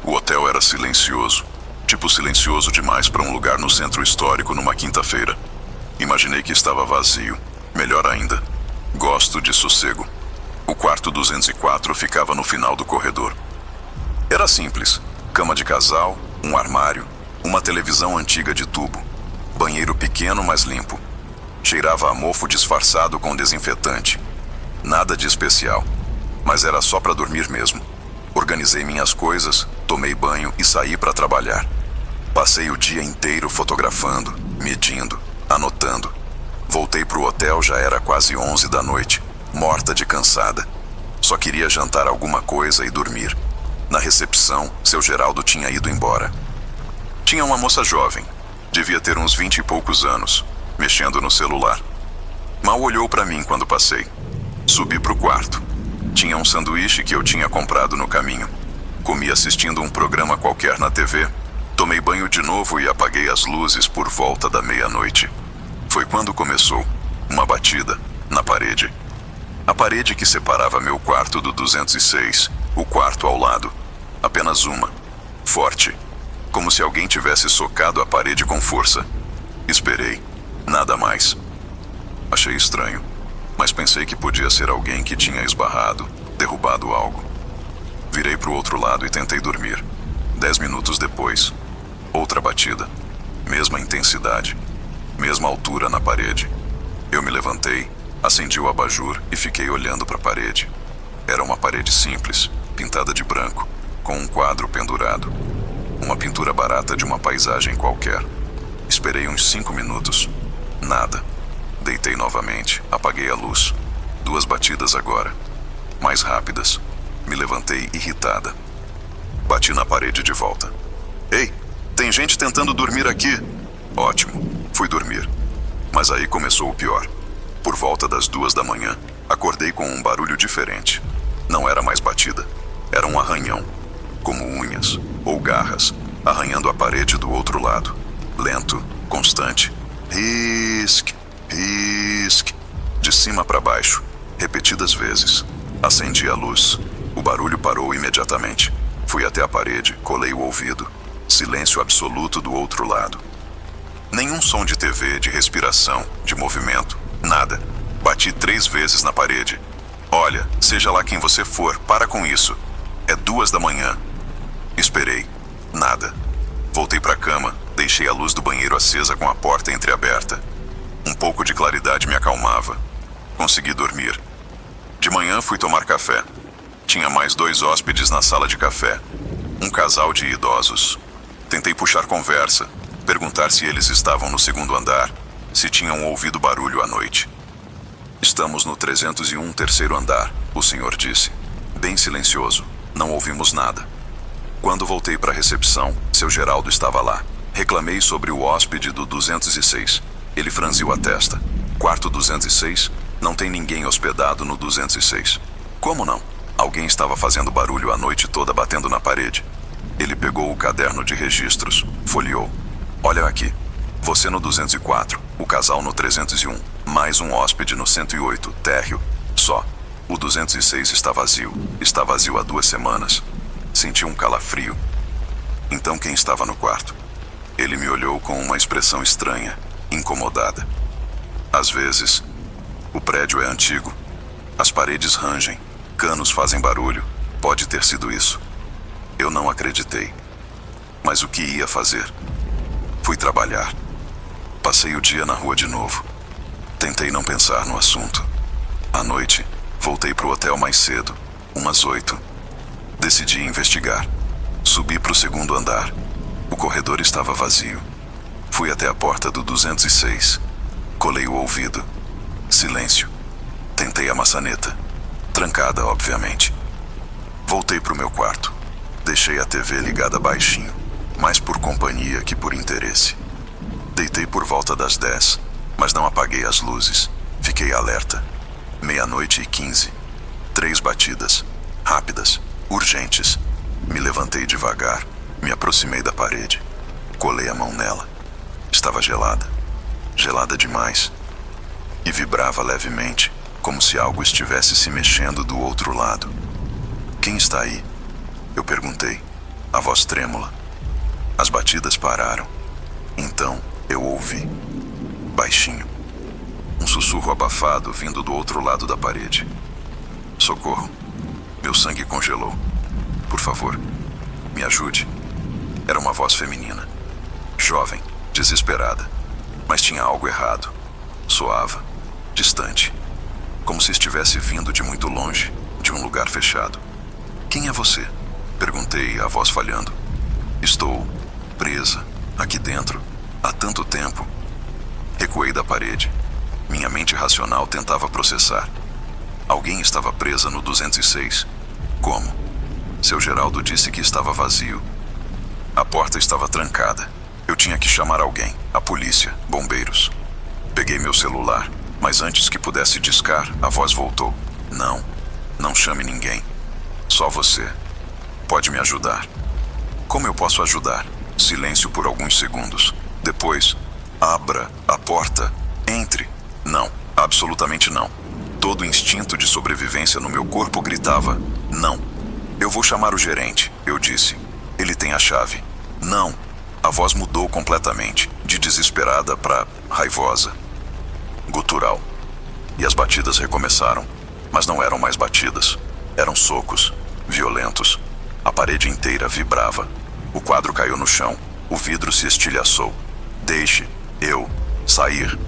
O hotel era silencioso. Tipo silencioso demais para um lugar no centro histórico numa quinta-feira. Imaginei que estava vazio. Melhor ainda. Gosto de sossego. O quarto 204 ficava no final do corredor. Era simples. Cama de casal, um armário, uma televisão antiga de tubo. Banheiro pequeno, mas limpo. Cheirava a mofo disfarçado com desinfetante. Nada de especial. Mas era só para dormir mesmo. Organizei minhas coisas, tomei banho e saí para trabalhar. Passei o dia inteiro fotografando, medindo, anotando. Voltei pro hotel, já era quase 11 da noite, morta de cansada. Só queria jantar alguma coisa e dormir. Na recepção, Seu Geraldo tinha ido embora. Tinha uma moça jovem, devia ter uns 20 e poucos anos, mexendo no celular. Mal olhou para mim quando passei. Subi pro quarto. Tinha um sanduíche que eu tinha comprado no caminho. Comi assistindo um programa qualquer na TV. Tomei banho de novo e apaguei as luzes por volta da meia-noite. Foi quando começou uma batida na parede. A parede que separava meu quarto do 206, o quarto ao lado. Apenas uma. Forte. Como se alguém tivesse socado a parede com força. Esperei. Nada mais. Achei estranho, mas pensei que podia ser alguém que tinha esbarrado, derrubado algo. Virei pro outro lado e tentei dormir. 10 minutos depois, outra batida. Mesma intensidade. Mesma altura na parede. Eu me levantei, acendi o abajur e fiquei olhando para a parede. Era uma parede simples, pintada de branco, com um quadro pendurado. Uma pintura barata de uma paisagem qualquer. Esperei uns 5 minutos. Nada. Deitei novamente, apaguei a luz. 2 batidas agora. Mais rápidas. Me levantei irritada. Bati na parede de volta. Ei, tem gente tentando dormir aqui. Ótimo, fui dormir. Mas aí começou o pior. Por volta das 2 da manhã, acordei com um barulho diferente. Não era mais batida. Era um arranhão. Como unhas ou garras, arranhando a parede do outro lado. Lento, constante. Risque, risque. De cima para baixo, repetidas vezes. Acendi a luz. O barulho parou imediatamente. Fui até a parede, colei o ouvido. Silêncio absoluto do outro lado. Nenhum som de TV, de respiração, de movimento. Nada. Bati 3 vezes na parede. Olha, seja lá quem você for, para com isso. É 2 da manhã. Esperei. Nada. Voltei para a cama, deixei a luz do banheiro acesa com a porta entreaberta. Um pouco de claridade me acalmava. Consegui dormir. De manhã fui tomar café. Tinha mais 2 hóspedes na sala de café. Um casal de idosos. Tentei puxar conversa, perguntar se eles estavam no 2º andar, se tinham ouvido barulho à noite. Estamos no 301 terceiro andar, o senhor disse. Bem silencioso. Não ouvimos nada. Quando voltei para a recepção, seu Geraldo estava lá. Reclamei sobre o hóspede do 206. Ele franziu a testa. Quarto 206? Não tem ninguém hospedado no 206. Como não? Alguém estava fazendo barulho a noite toda batendo na parede. Ele pegou o caderno de registros, folheou. Olha aqui. Você no 204, o casal no 301, mais um hóspede no 108, térreo. Só. O 206 está vazio. Está vazio há 2 semanas. Senti um calafrio. Então quem estava no quarto? Ele me olhou com uma expressão estranha, incomodada. Às vezes, o prédio é antigo. As paredes rangem, canos fazem barulho. Pode ter sido isso. Eu não acreditei. Mas o que ia fazer? Fui trabalhar. Passei o dia na rua de novo. Tentei não pensar no assunto. À noite, voltei pro hotel mais cedo, umas 8. Decidi investigar. Subi pro 2º andar. O corredor estava vazio. Fui até a porta do 206. Colei o ouvido. Silêncio. Tentei a maçaneta. Trancada, obviamente. Voltei pro meu quarto. Deixei a TV ligada baixinho, mais por companhia que por interesse. Deitei por volta das 10, mas não apaguei as luzes. Fiquei alerta. 00:15. 3 batidas. Rápidas. Urgentes. Me levantei devagar. Me aproximei da parede. Colei a mão nela. Estava gelada. Gelada demais. E vibrava levemente, como se algo estivesse se mexendo do outro lado. Quem está aí? Eu perguntei, a voz trêmula. As batidas pararam. Então eu ouvi, baixinho, um sussurro abafado vindo do outro lado da parede. Socorro. Meu sangue congelou. Por favor, me ajude. Era uma voz feminina. Jovem, desesperada. Mas tinha algo errado. Soava, distante. Como se estivesse vindo de muito longe, de um lugar fechado. Quem é você? Perguntei, a voz falhando. Estou presa, aqui dentro, há tanto tempo. Recuei da parede. Minha mente racional tentava processar. Alguém estava presa no 206. Como? Seu Geraldo disse que estava vazio. A porta estava trancada. Eu tinha que chamar alguém, a polícia, bombeiros. Peguei meu celular, mas antes que pudesse discar, a voz voltou. Não, não chame ninguém. Só você. Pode me ajudar. Como eu posso ajudar? Silêncio por alguns segundos. Depois, abra a porta. Entre. Não, absolutamente não. Todo instinto de sobrevivência no meu corpo gritava: não. Eu vou chamar o gerente, eu disse. Ele tem a chave. Não. A voz mudou completamente, de desesperada para raivosa. Gutural. E as batidas recomeçaram, mas não eram mais batidas. Eram socos, violentos. A parede inteira vibrava. O quadro caiu no chão. O vidro se estilhaçou. Deixe eu sair.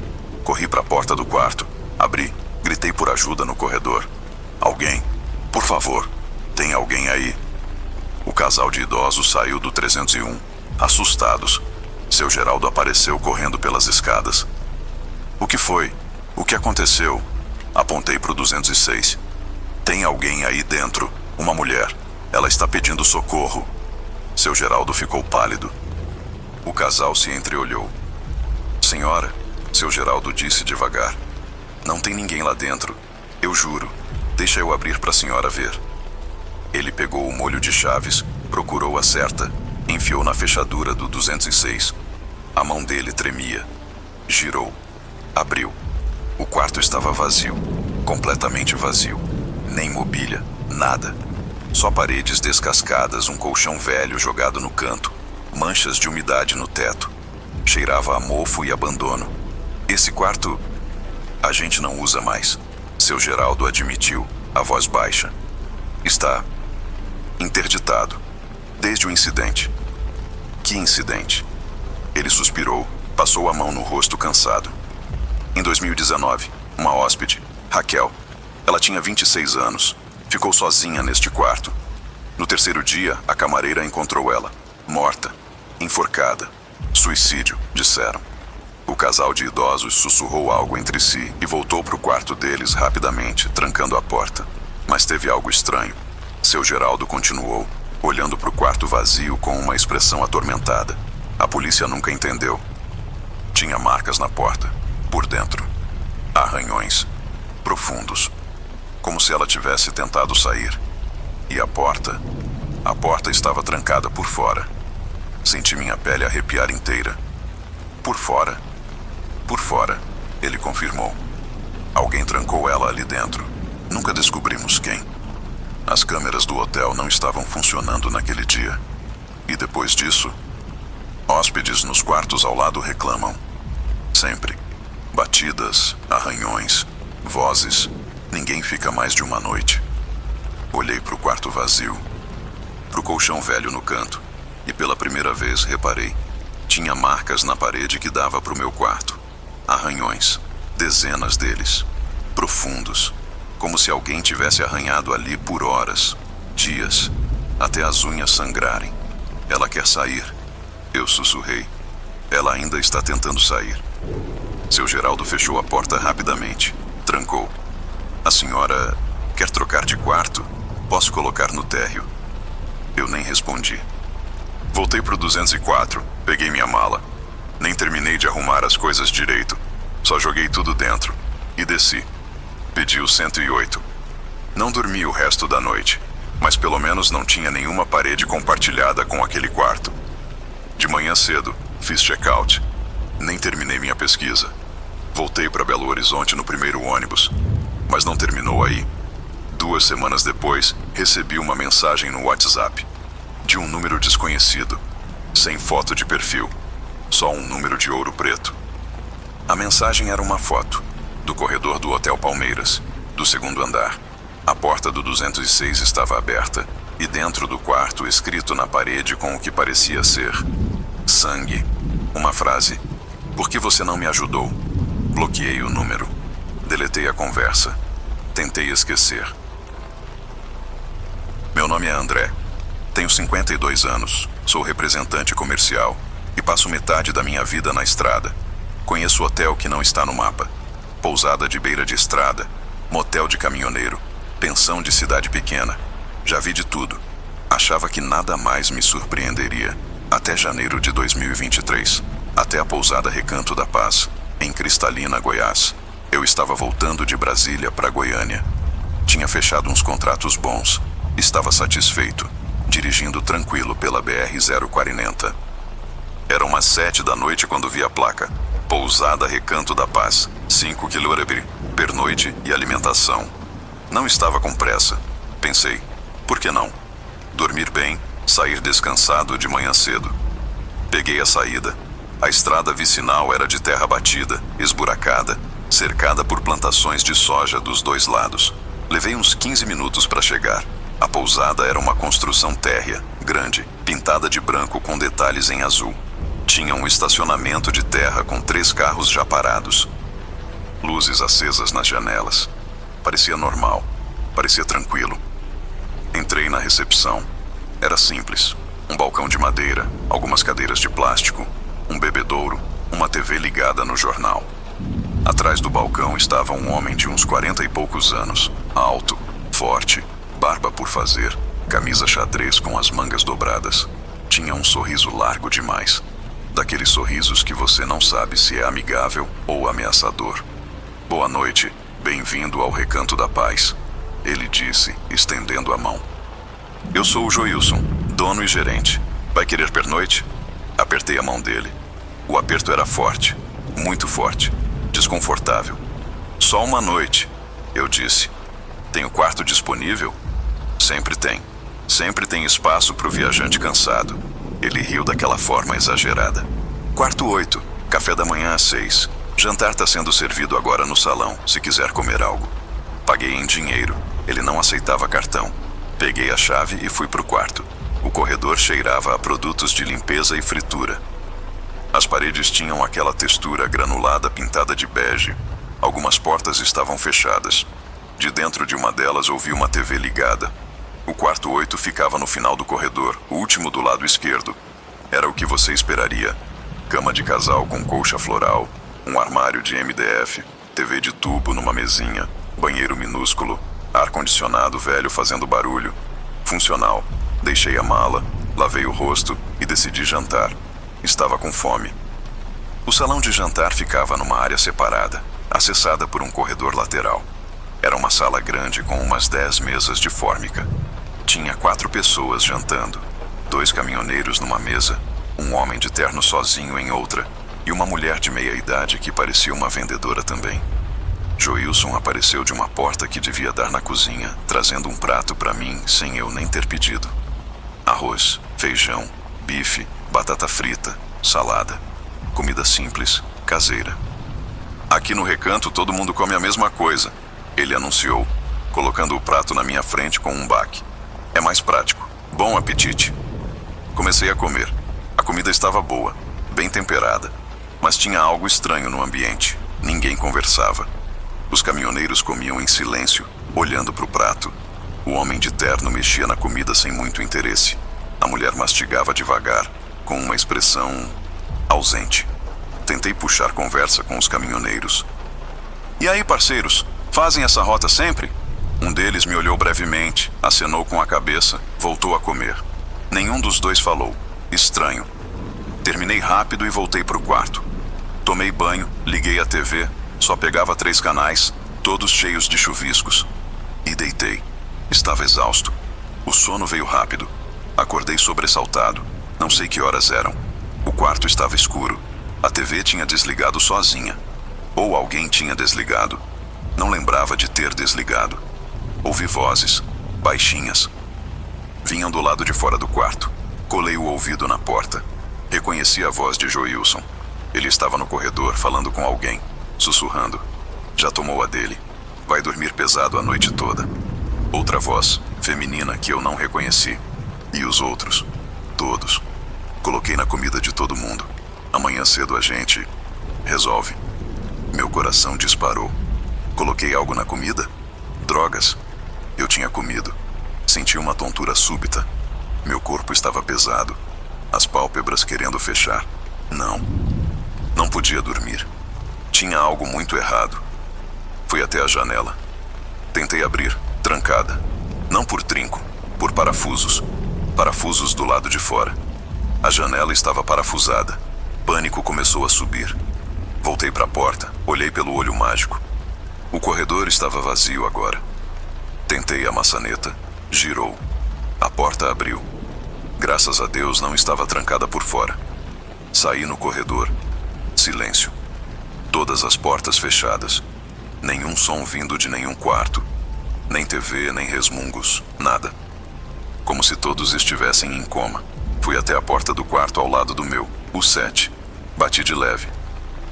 Corri para a porta do quarto. Abri. Gritei por ajuda no corredor. Alguém. Por favor. Tem alguém aí? O casal de idosos saiu do 301. Assustados. Seu Geraldo apareceu correndo pelas escadas. O que foi? O que aconteceu? Apontei para o 206. Tem alguém aí dentro. Uma mulher. Ela está pedindo socorro. Seu Geraldo ficou pálido. O casal se entreolhou. Senhora, seu Geraldo disse devagar. Não tem ninguém lá dentro. Eu juro. Deixa eu abrir para a senhora ver. Ele pegou o molho de chaves, procurou a certa, enfiou na fechadura do 206. A mão dele tremia. Girou. Abriu. O quarto estava vazio. Completamente vazio. Nem mobília. Nada. Só paredes descascadas, um colchão velho jogado no canto, manchas de umidade no teto. Cheirava a mofo e abandono. Esse quarto a gente não usa mais. Seu Geraldo admitiu, a voz baixa. Está interditado. Desde o incidente. Que incidente? Ele suspirou, passou a mão no rosto cansado. Em 2019, uma hóspede, Raquel. Ela tinha 26 anos. Ficou sozinha neste quarto. No terceiro dia, a camareira encontrou ela, morta, enforcada. Suicídio, disseram. O casal de idosos sussurrou algo entre si e voltou para o quarto deles rapidamente, trancando a porta. Mas teve algo estranho. Seu Geraldo continuou, olhando para o quarto vazio com uma expressão atormentada. A polícia nunca entendeu. Tinha marcas na porta, por dentro. Arranhões, profundos, como se ela tivesse tentado sair. E a porta estava trancada por fora. Senti minha pele arrepiar inteira. Por fora? Por fora, ele confirmou. Alguém trancou ela ali dentro. Nunca descobrimos quem. As câmeras do hotel não estavam funcionando naquele dia. E depois disso, hóspedes nos quartos ao lado reclamam. Sempre. Batidas, arranhões, vozes. Ninguém fica mais de uma noite. Olhei para o quarto vazio, para o colchão velho no canto, e pela primeira vez reparei. Tinha marcas na parede que dava para o meu quarto. Arranhões, dezenas deles, profundos, como se alguém tivesse arranhado ali por horas, dias, até as unhas sangrarem. Ela quer sair. Eu sussurrei. Ela ainda está tentando sair. Seu Geraldo fechou a porta rapidamente. Trancou. A senhora quer trocar de quarto? Posso colocar no térreo. Eu nem respondi. Voltei pro 204, peguei minha mala. Nem terminei de arrumar as coisas direito. Só joguei tudo dentro e desci. Pedi o 108. Não dormi o resto da noite, mas pelo menos não tinha nenhuma parede compartilhada com aquele quarto. De manhã cedo, fiz check-out. Nem terminei minha pesquisa. Voltei para Belo Horizonte no primeiro ônibus, mas não terminou aí. 2 semanas depois, recebi uma mensagem no WhatsApp, de um número desconhecido, sem foto de perfil, só um número de ouro preto. A mensagem era uma foto, do corredor do Hotel Palmeiras, do 2º andar. A porta do 206 estava aberta, e dentro do quarto, escrito na parede com o que parecia ser sangue, uma frase: "Por que você não me ajudou?" Bloqueei o número. Deletei a conversa. Tentei esquecer. Meu nome é André. Tenho 52 anos. Sou representante comercial e passo metade da minha vida na estrada. Conheço hotel que não está no mapa. Pousada de beira de estrada. Motel de caminhoneiro. Pensão de cidade pequena. Já vi de tudo. Achava que nada mais me surpreenderia. Até janeiro de 2023. Até a pousada Recanto da Paz, em Cristalina, Goiás. Eu estava voltando de Brasília para Goiânia. Tinha fechado uns contratos bons. Estava satisfeito, dirigindo tranquilo pela BR-040. Eram umas 7 da noite quando vi a placa. Pousada Recanto da Paz, 5 km, pernoite e alimentação. Não estava com pressa. Pensei, por que não? Dormir bem, sair descansado de manhã cedo. Peguei a saída. A estrada vicinal era de terra batida, esburacada, cercada por plantações de soja dos 2 lados. Levei uns 15 minutos para chegar. A pousada era uma construção térrea, grande, pintada de branco com detalhes em azul. Tinha um estacionamento de terra com 3 carros já parados. Luzes acesas nas janelas. Parecia normal, parecia tranquilo. Entrei na recepção. Era simples. Um balcão de madeira, algumas cadeiras de plástico, um bebedouro, uma TV ligada no jornal. Atrás do balcão estava um homem de uns 40 e poucos anos, alto, forte, barba por fazer, camisa xadrez com as mangas dobradas. Tinha um sorriso largo demais. Daqueles sorrisos que você não sabe se é amigável ou ameaçador. "Boa noite, bem-vindo ao Recanto da Paz", ele disse, estendendo a mão. "Eu sou o Joilson, dono e gerente. Vai querer pernoite?" Apertei a mão dele. O aperto era forte, muito forte, desconfortável. "Só uma noite", eu disse. "Tem o quarto disponível?" "Sempre tem. Sempre tem espaço para o viajante cansado." Ele riu daquela forma exagerada. "Quarto 8, café da manhã às 6. Jantar está sendo servido agora no salão, se quiser comer algo." Paguei em dinheiro. Ele não aceitava cartão. Peguei a chave e fui para o quarto. O corredor cheirava a produtos de limpeza e fritura. As paredes tinham aquela textura granulada pintada de bege. Algumas portas estavam fechadas. De dentro de uma delas ouvi uma TV ligada. O quarto 8 ficava no final do corredor, o último do lado esquerdo. Era o que você esperaria. Cama de casal com colcha floral, um armário de MDF, TV de tubo numa mesinha, banheiro minúsculo, ar-condicionado velho fazendo barulho. Funcional. Deixei a mala, lavei o rosto e decidi jantar. Estava com fome. O salão de jantar ficava numa área separada, acessada por um corredor lateral. Era uma sala grande com umas 10 mesas de fórmica. Tinha 4 pessoas jantando. 2 caminhoneiros numa mesa, um homem de terno sozinho em outra e uma mulher de meia-idade que parecia uma vendedora também. Joilson apareceu de uma porta que devia dar na cozinha, trazendo um prato para mim sem eu nem ter pedido. Arroz, feijão, bife, batata frita, salada. Comida simples, caseira. Aqui no recanto todo mundo come a mesma coisa, ele anunciou, colocando o prato na minha frente com um baque. É mais prático. Bom apetite. Comecei a comer. A comida estava boa, bem temperada, mas tinha algo estranho no ambiente. Ninguém conversava. Os caminhoneiros comiam em silêncio, olhando para o prato. O homem de terno mexia na comida sem muito interesse. A mulher mastigava devagar, com uma expressão ausente. Tentei puxar conversa com os caminhoneiros. E aí, parceiros, fazem essa rota sempre? Um deles me olhou brevemente, acenou com a cabeça, voltou a comer. Nenhum dos dois falou. Estranho. Terminei rápido e voltei para o quarto. Tomei banho, liguei a TV, só pegava 3 canais, todos cheios de chuviscos. E deitei. Estava exausto. O sono veio rápido. Acordei sobressaltado. Não sei que horas eram. O quarto estava escuro. A TV tinha desligado sozinha. Ou alguém tinha desligado. Não lembrava de ter desligado. Ouvi vozes, baixinhas. Vinham do lado de fora do quarto. Colei o ouvido na porta. Reconheci a voz de Joilson. Ele estava no corredor falando com alguém, sussurrando. Já tomou a dele. Vai dormir pesado a noite toda. Outra voz, feminina, que eu não reconheci. E os outros, todos. Coloquei na comida de todo mundo. Amanhã cedo a gente resolve. Meu coração disparou. Coloquei algo na comida? Drogas. Eu tinha comido. Senti uma tontura súbita. Meu corpo estava pesado. As pálpebras querendo fechar. Não podia dormir. Tinha algo muito errado. Fui até a janela. Tentei abrir, trancada. Não por trinco, por parafusos. Parafusos do lado de fora. A janela estava parafusada. Pânico começou a subir. Voltei para a porta, olhei pelo olho mágico. O corredor estava vazio agora. Tentei a maçaneta, girou. A porta abriu. Graças a Deus não estava trancada por fora. Saí no corredor. Silêncio. Todas as portas fechadas. Nenhum som vindo de nenhum quarto. Nem TV, nem resmungos, nada. Como se todos estivessem em coma. Fui até a porta do quarto ao lado do meu, o 7. Bati de leve.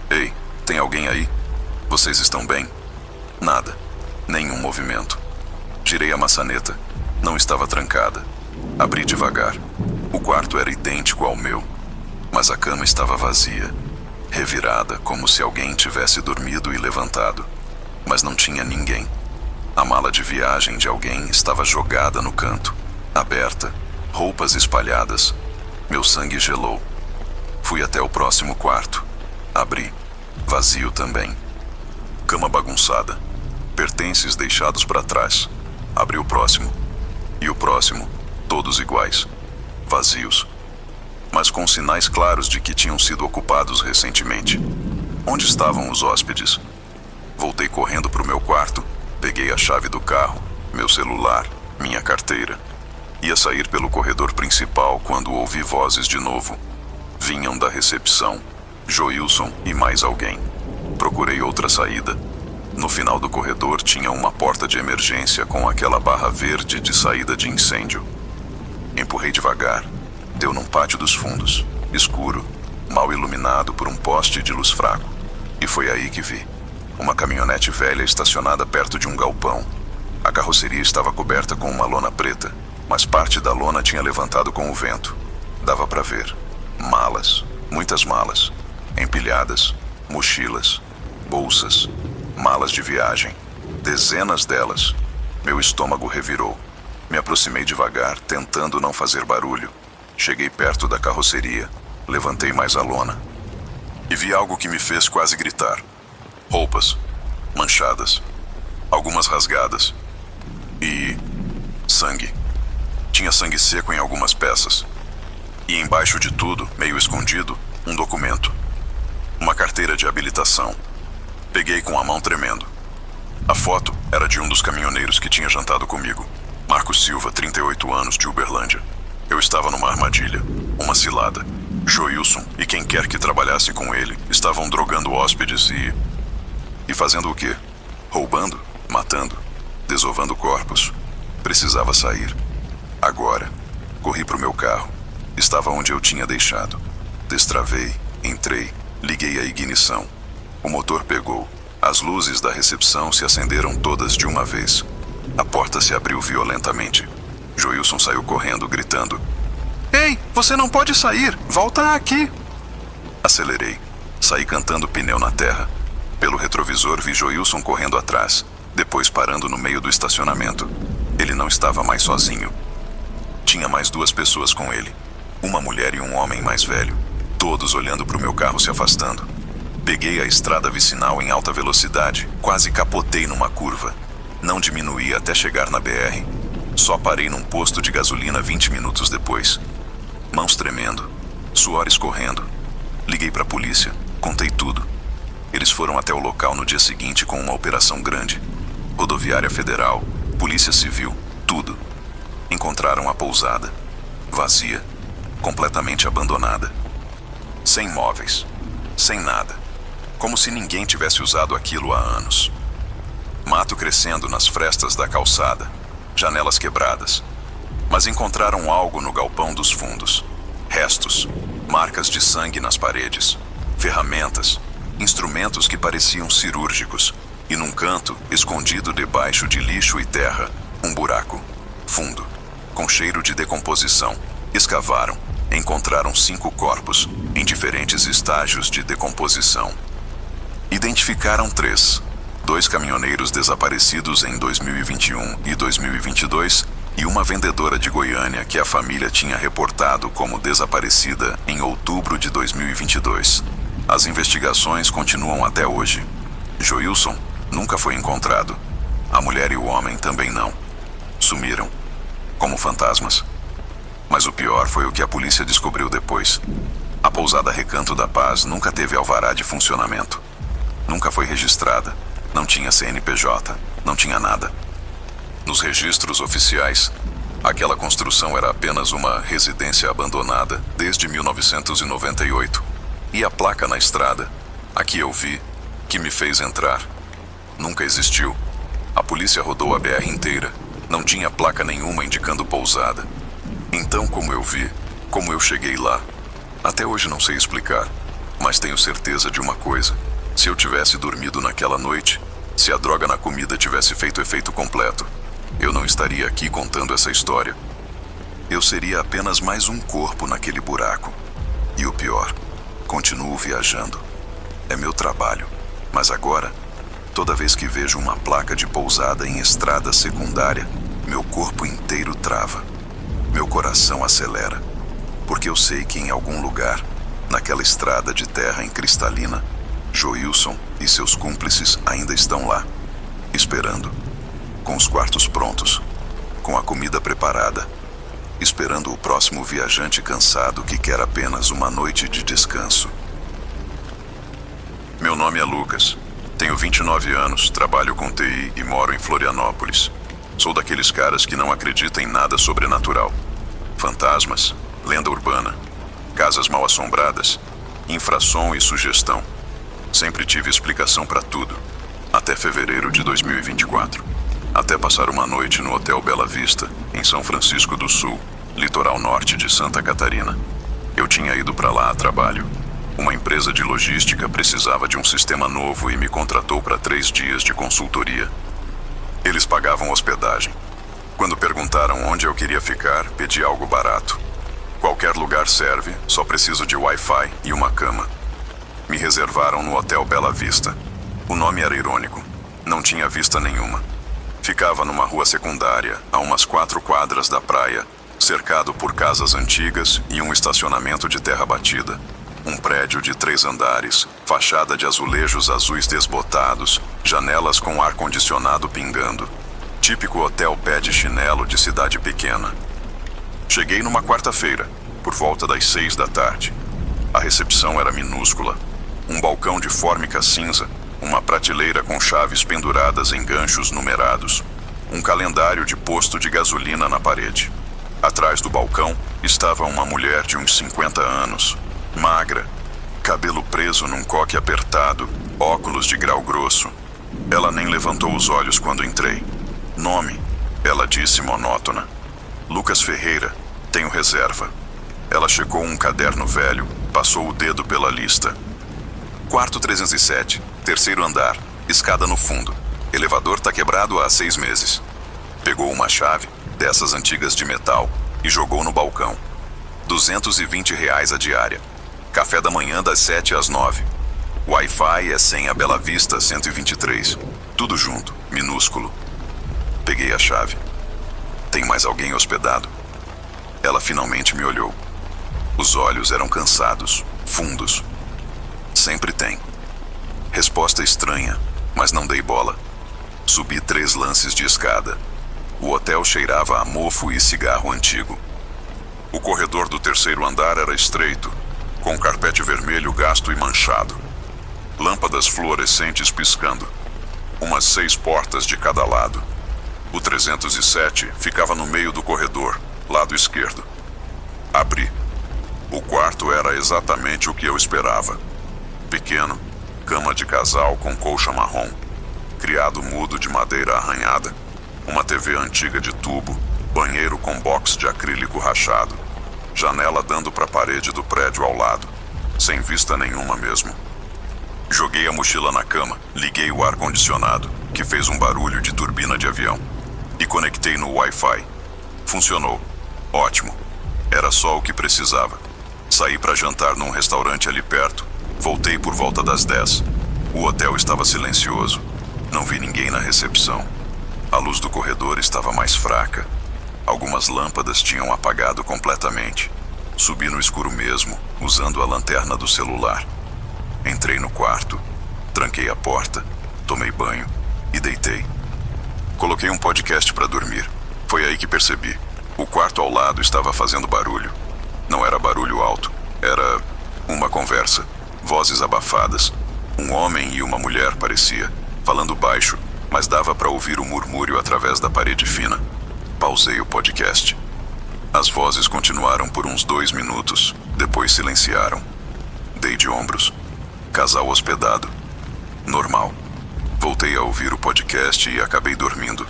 Ei, tem alguém aí? Vocês estão bem? Nada. Nenhum movimento. Girei a maçaneta. Não estava trancada. Abri devagar. O quarto era idêntico ao meu, mas a cama estava vazia, revirada como se alguém tivesse dormido e levantado, mas não tinha ninguém. A mala de viagem de alguém estava jogada no canto, aberta, roupas espalhadas. Meu sangue gelou. Fui até o próximo quarto. Abri. Vazio também. Cama bagunçada. Pertences deixados para trás. Abri o próximo. E o próximo. Todos iguais. Vazios. Mas com sinais claros de que tinham sido ocupados recentemente. Onde estavam os hóspedes? Voltei correndo para o meu quarto. Peguei a chave do carro, meu celular, minha carteira. Ia sair pelo corredor principal quando ouvi vozes de novo. Vinham da recepção, Joilson e mais alguém. Procurei outra saída. No final do corredor tinha uma porta de emergência com aquela barra verde de saída de incêndio. Empurrei devagar. Deu num pátio dos fundos, escuro, mal iluminado por um poste de luz fraco. E foi aí que vi. Uma caminhonete velha estacionada perto de um galpão. A carroceria estava coberta com uma lona preta, mas parte da lona tinha levantado com o vento. Dava para ver. Malas, muitas malas, empilhadas, mochilas, bolsas, malas de viagem, dezenas delas. Meu estômago revirou. Me aproximei devagar, tentando não fazer barulho. Cheguei perto da carroceria, levantei mais a lona. e vi algo que me fez quase gritar. Roupas, manchadas, algumas rasgadas e sangue. Tinha sangue seco em algumas peças. E embaixo de tudo, meio escondido, um documento. Uma carteira de habilitação. Peguei com a mão tremendo. A foto era de um dos caminhoneiros que tinha jantado comigo. Marcos Silva, 38 anos, de Uberlândia. Eu estava numa armadilha, uma cilada. Joilson e quem quer que trabalhasse com ele estavam drogando hóspedes e fazendo o quê? Roubando, matando, desovando corpos. Precisava sair. Agora, corri pro meu carro. Estava onde eu tinha deixado. Destravei, entrei, liguei a ignição. O motor pegou. As luzes da recepção se acenderam todas de uma vez. A porta se abriu violentamente. Joilson saiu correndo, gritando: "Ei, você não pode sair! Volta aqui!" Acelerei. Saí cantando pneu na terra. Pelo retrovisor vi Joilson correndo atrás, depois parando no meio do estacionamento. Ele não estava mais sozinho. Tinha mais duas pessoas com ele. Uma mulher e um homem mais velho. Todos olhando para o meu carro se afastando. Peguei a estrada vicinal em alta velocidade, quase capotei numa curva. Não diminuí até chegar na BR. Só parei num posto de gasolina 20 minutos depois. Mãos tremendo, suor escorrendo. Liguei para a polícia, contei tudo. Eles foram até o local no dia seguinte com uma operação grande. Rodoviária Federal, Polícia Civil, tudo. Encontraram a pousada, vazia, completamente abandonada. Sem móveis, sem nada. Como se ninguém tivesse usado aquilo há anos. Mato crescendo nas frestas da calçada, janelas quebradas. Mas encontraram algo no galpão dos fundos. Restos, marcas de sangue nas paredes, ferramentas, instrumentos que pareciam cirúrgicos. E num canto, escondido debaixo de lixo e terra, um buraco, fundo, com cheiro de decomposição. Escavaram, encontraram 5 corpos, em diferentes estágios de decomposição. Identificaram 3. 2 caminhoneiros desaparecidos em 2021 e 2022 e uma vendedora de Goiânia que a família tinha reportado como desaparecida em outubro de 2022. As investigações continuam até hoje. Joilson nunca foi encontrado. A mulher e o homem também não. Sumiram, como fantasmas. Mas o pior foi o que a polícia descobriu depois. A pousada Recanto da Paz nunca teve alvará de funcionamento. Nunca foi registrada. Não tinha CNPJ, não tinha nada. Nos registros oficiais, aquela construção era apenas uma residência abandonada desde 1998. E a placa na estrada, a que eu vi, que me fez entrar, nunca existiu. A polícia rodou a BR inteira. Não tinha placa nenhuma indicando pousada. Então, como eu vi, como eu cheguei lá, até hoje não sei explicar, mas tenho certeza de uma coisa. Se eu tivesse dormido naquela noite, se a droga na comida tivesse feito efeito completo, eu não estaria aqui contando essa história. Eu seria apenas mais um corpo naquele buraco. E o pior, continuo viajando. É meu trabalho, mas agora, toda vez que vejo uma placa de pousada em estrada secundária, meu corpo inteiro trava. Meu coração acelera, porque eu sei que em algum lugar, naquela estrada de terra em cristalina, Joilson e seus cúmplices ainda estão lá, esperando, com os quartos prontos, com a comida preparada, esperando o próximo viajante cansado que quer apenas uma noite de descanso. Meu nome é Lucas, tenho 29 anos, trabalho com TI e moro em Florianópolis. Sou daqueles caras que não acreditam em nada sobrenatural. Fantasmas, lenda urbana, casas mal assombradas, infrasom e sugestão. Sempre tive explicação para tudo, até fevereiro de 2024. Até passar uma noite no Hotel Bela Vista, em São Francisco do Sul, litoral norte de Santa Catarina. Eu tinha ido para lá a trabalho. Uma empresa de logística precisava de um sistema novo e me contratou para 3 dias de consultoria. Eles pagavam hospedagem. Quando perguntaram onde eu queria ficar, pedi algo barato. Qualquer lugar serve, só preciso de Wi-Fi e uma cama. Me reservaram no Hotel Bela Vista. O nome era irônico. Não tinha vista nenhuma. Ficava numa rua secundária, a umas 4 quadras da praia, cercado por casas antigas e um estacionamento de terra batida. Um prédio de 3 andares, fachada de azulejos azuis desbotados, janelas com ar-condicionado pingando. Típico hotel pé de chinelo de cidade pequena. Cheguei numa quarta-feira, por volta das 6 da tarde. A recepção era minúscula. Um balcão de fórmica cinza, uma prateleira com chaves penduradas em ganchos numerados. Um calendário de posto de gasolina na parede. Atrás do balcão estava uma mulher de uns 50 anos, magra, cabelo preso num coque apertado, óculos de grau grosso. Ela nem levantou os olhos quando entrei. Nome, ela disse monótona. Lucas Ferreira, tenho reserva. Ela checou um caderno velho, passou o dedo pela lista. Quarto 307, terceiro andar, escada no fundo. Elevador tá quebrado há 6 meses. Pegou uma chave, dessas antigas de metal, e jogou no balcão. R$ 220 a diária. Café da manhã das 7 às 9. Wi-Fi é senha Bela Vista 123. Tudo junto, minúsculo. Peguei a chave. Tem mais alguém hospedado? Ela finalmente me olhou. Os olhos eram cansados, fundos. Sempre tem. Resposta estranha, mas não dei bola. Subi 3 lances de escada. O hotel cheirava a mofo e cigarro antigo. O corredor do terceiro andar era estreito, com carpete vermelho gasto e manchado. Lâmpadas fluorescentes piscando. Umas 6 portas de cada lado. O 307 ficava no meio do corredor, lado esquerdo. Abri. O quarto era exatamente o que eu esperava. Pequeno, cama de casal com colcha marrom, criado mudo de madeira arranhada, uma TV antiga de tubo, banheiro com box de acrílico rachado, janela dando para a parede do prédio ao lado, sem vista nenhuma mesmo. Joguei a mochila na cama, liguei o ar-condicionado, que fez um barulho de turbina de avião, e conectei no Wi-Fi. Funcionou. Ótimo. Era só o que precisava. Saí para jantar num restaurante ali perto. Voltei por volta das 10. O hotel estava silencioso. Não vi ninguém na recepção. A luz do corredor estava mais fraca. Algumas lâmpadas tinham apagado completamente. Subi no escuro mesmo, usando a lanterna do celular. Entrei no quarto, tranquei a porta, tomei banho e deitei. Coloquei um podcast para dormir. Foi aí que percebi. O quarto ao lado estava fazendo barulho. Não era barulho alto, era uma conversa. Vozes abafadas. Um homem e uma mulher, parecia, falando baixo, mas dava para ouvir o murmúrio através da parede fina. Pausei o podcast. As vozes continuaram por uns 2 minutos, depois silenciaram. Dei de ombros. Casal hospedado. Normal. Voltei a ouvir o podcast e acabei dormindo.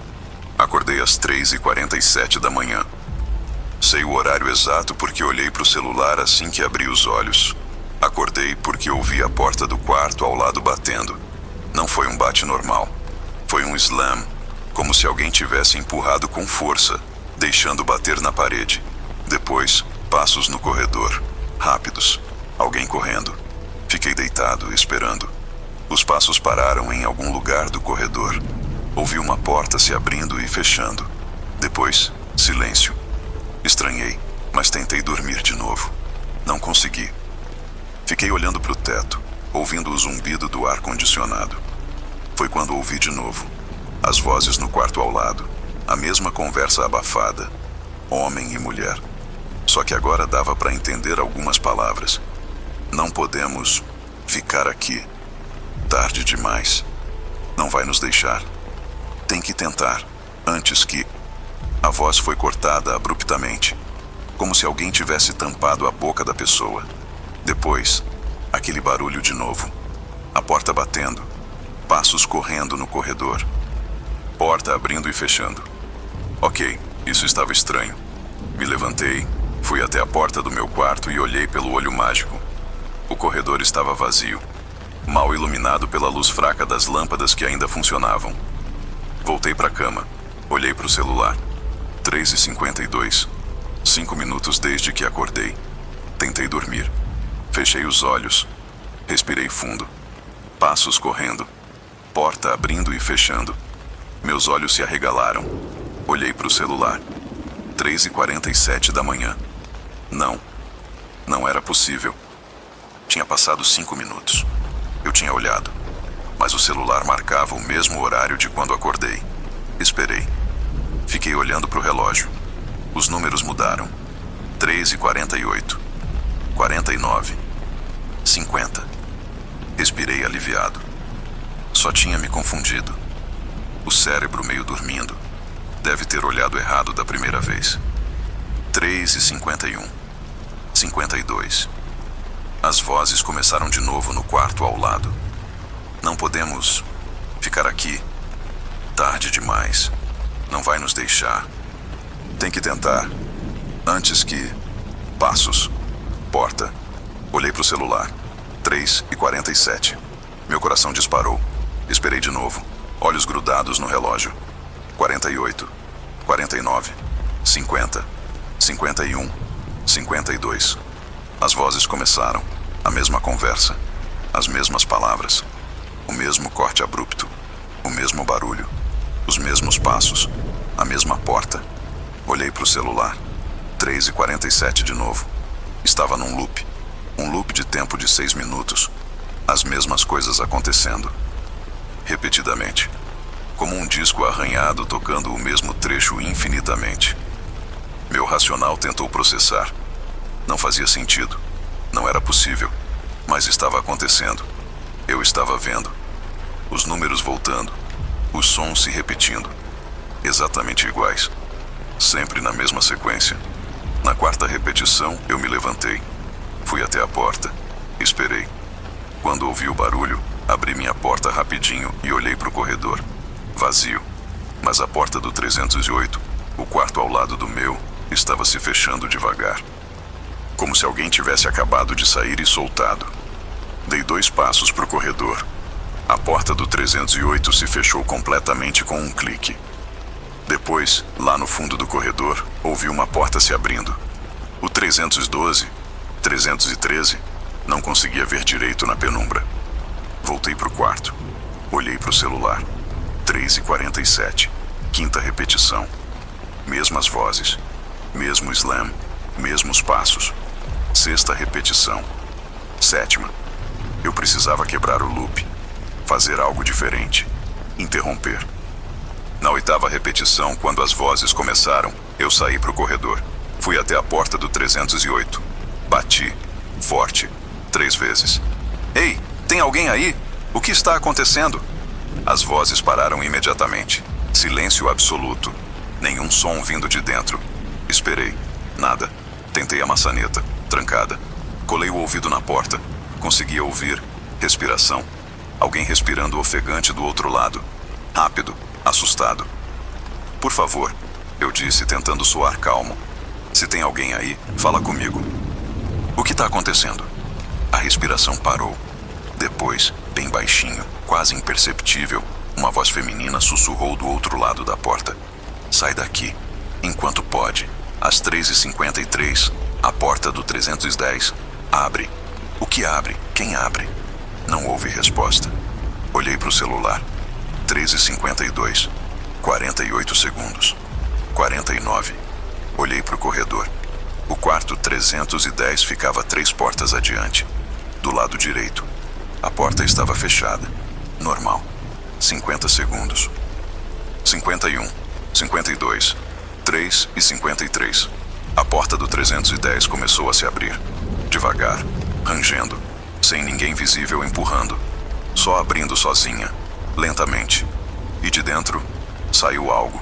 Acordei às 3h47 da manhã. Sei o horário exato porque olhei para o celular assim que abri os olhos. Acordei porque ouvi a porta do quarto ao lado batendo. Não foi um bate normal. Foi um slam, como se alguém tivesse empurrado com força, deixando bater na parede. Depois, passos no corredor, rápidos. Alguém correndo. Fiquei deitado, esperando. Os passos pararam em algum lugar do corredor. Ouvi uma porta se abrindo e fechando. Depois, silêncio. Estranhei, mas tentei dormir de novo. Não consegui. Fiquei olhando para o teto, ouvindo o zumbido do ar-condicionado. Foi quando ouvi de novo. As vozes no quarto ao lado. A mesma conversa abafada. Homem e mulher. Só que agora dava para entender algumas palavras. Não podemos ficar aqui. Tarde demais. Não vai nos deixar. Tem que tentar, antes que... A voz foi cortada abruptamente, como se alguém tivesse tampado a boca da pessoa. Depois, aquele barulho de novo. A porta batendo. Passos correndo no corredor. Porta abrindo e fechando. Ok, isso estava estranho. Me levantei, fui até a porta do meu quarto e olhei pelo olho mágico. O corredor estava vazio, mal iluminado pela luz fraca das lâmpadas que ainda funcionavam. Voltei para a cama, olhei para o celular. 3h52. 5 minutos desde que acordei. Tentei dormir. Fechei os olhos. Respirei fundo. Passos correndo. Porta abrindo e fechando. Meus olhos se arregalaram. Olhei para o celular. 3h47 da manhã. Não. Não era possível. Tinha passado 5 minutos. Eu tinha olhado, mas o celular marcava o mesmo horário de quando acordei. Esperei. Fiquei olhando para o relógio. Os números mudaram. 3h48, 49, 50. Respirei aliviado. Só tinha me confundido. O cérebro meio dormindo. Deve ter olhado errado da primeira vez. 3h51, 52. As vozes começaram de novo no quarto ao lado. Não podemos ficar aqui. Tarde demais. Não vai nos deixar. Tem que tentar. Antes que... Passos. Porta. Olhei pro celular. 3h47. Meu coração disparou. Esperei de novo. Olhos grudados no relógio. 48. 49. 50. 51. 52. As vozes começaram. A mesma conversa. As mesmas palavras. O mesmo corte abrupto. O mesmo barulho. Os mesmos passos. A mesma porta. Olhei pro celular. 3h47 de novo. Estava num loop. Um loop de tempo de 6 minutos. As mesmas coisas acontecendo. Repetidamente. Como um disco arranhado tocando o mesmo trecho infinitamente. Meu racional tentou processar. Não fazia sentido. Não era possível. Mas estava acontecendo. Eu estava vendo. Os números voltando. Os sons se repetindo. Exatamente iguais. Sempre na mesma sequência. Na quarta repetição, eu me levantei. Fui até a porta. Esperei. Quando ouvi o barulho, abri minha porta rapidinho e olhei para o corredor. Vazio. Mas a porta do 308, o quarto ao lado do meu, estava se fechando devagar. Como se alguém tivesse acabado de sair e soltado. Dei 2 passos para o corredor. A porta do 308 se fechou completamente com um clique. Depois, lá no fundo do corredor, ouvi uma porta se abrindo. O 312, 313, não conseguia ver direito na penumbra. Voltei pro quarto. Olhei pro celular. 3h47, quinta repetição. Mesmas vozes. Mesmo slam. Mesmos passos. Sexta repetição. Sétima. Eu precisava quebrar o loop. Fazer algo diferente. Interromper. Na 8ª repetição, quando as vozes começaram, eu saí pro corredor. Fui até a porta do 308. Bati. Forte. 3 vezes. Ei, tem alguém aí? O que está acontecendo? As vozes pararam imediatamente. Silêncio absoluto. Nenhum som vindo de dentro. Esperei. Nada. Tentei a maçaneta. Trancada. Colei o ouvido na porta. Conseguia ouvir. Respiração. Alguém respirando ofegante do outro lado. Rápido. Assustado. Por favor, eu disse tentando soar calmo. Se tem alguém aí, fala comigo. O que está acontecendo? A respiração parou. Depois, bem baixinho, quase imperceptível, uma voz feminina sussurrou do outro lado da porta. Sai daqui, enquanto pode. Às 3h53, a porta do 310 abre. O que abre? Quem abre? Não houve resposta. Olhei para o celular. 13h52. 48 segundos. 49. Olhei para o corredor. O quarto 310 ficava 3 portas adiante. Do lado direito. A porta estava fechada. Normal. 50 segundos. 51. 52. 3h53. A porta do 310 começou a se abrir. Devagar. Rangendo. Sem ninguém visível empurrando. Só abrindo sozinha. Lentamente. E de dentro, saiu algo.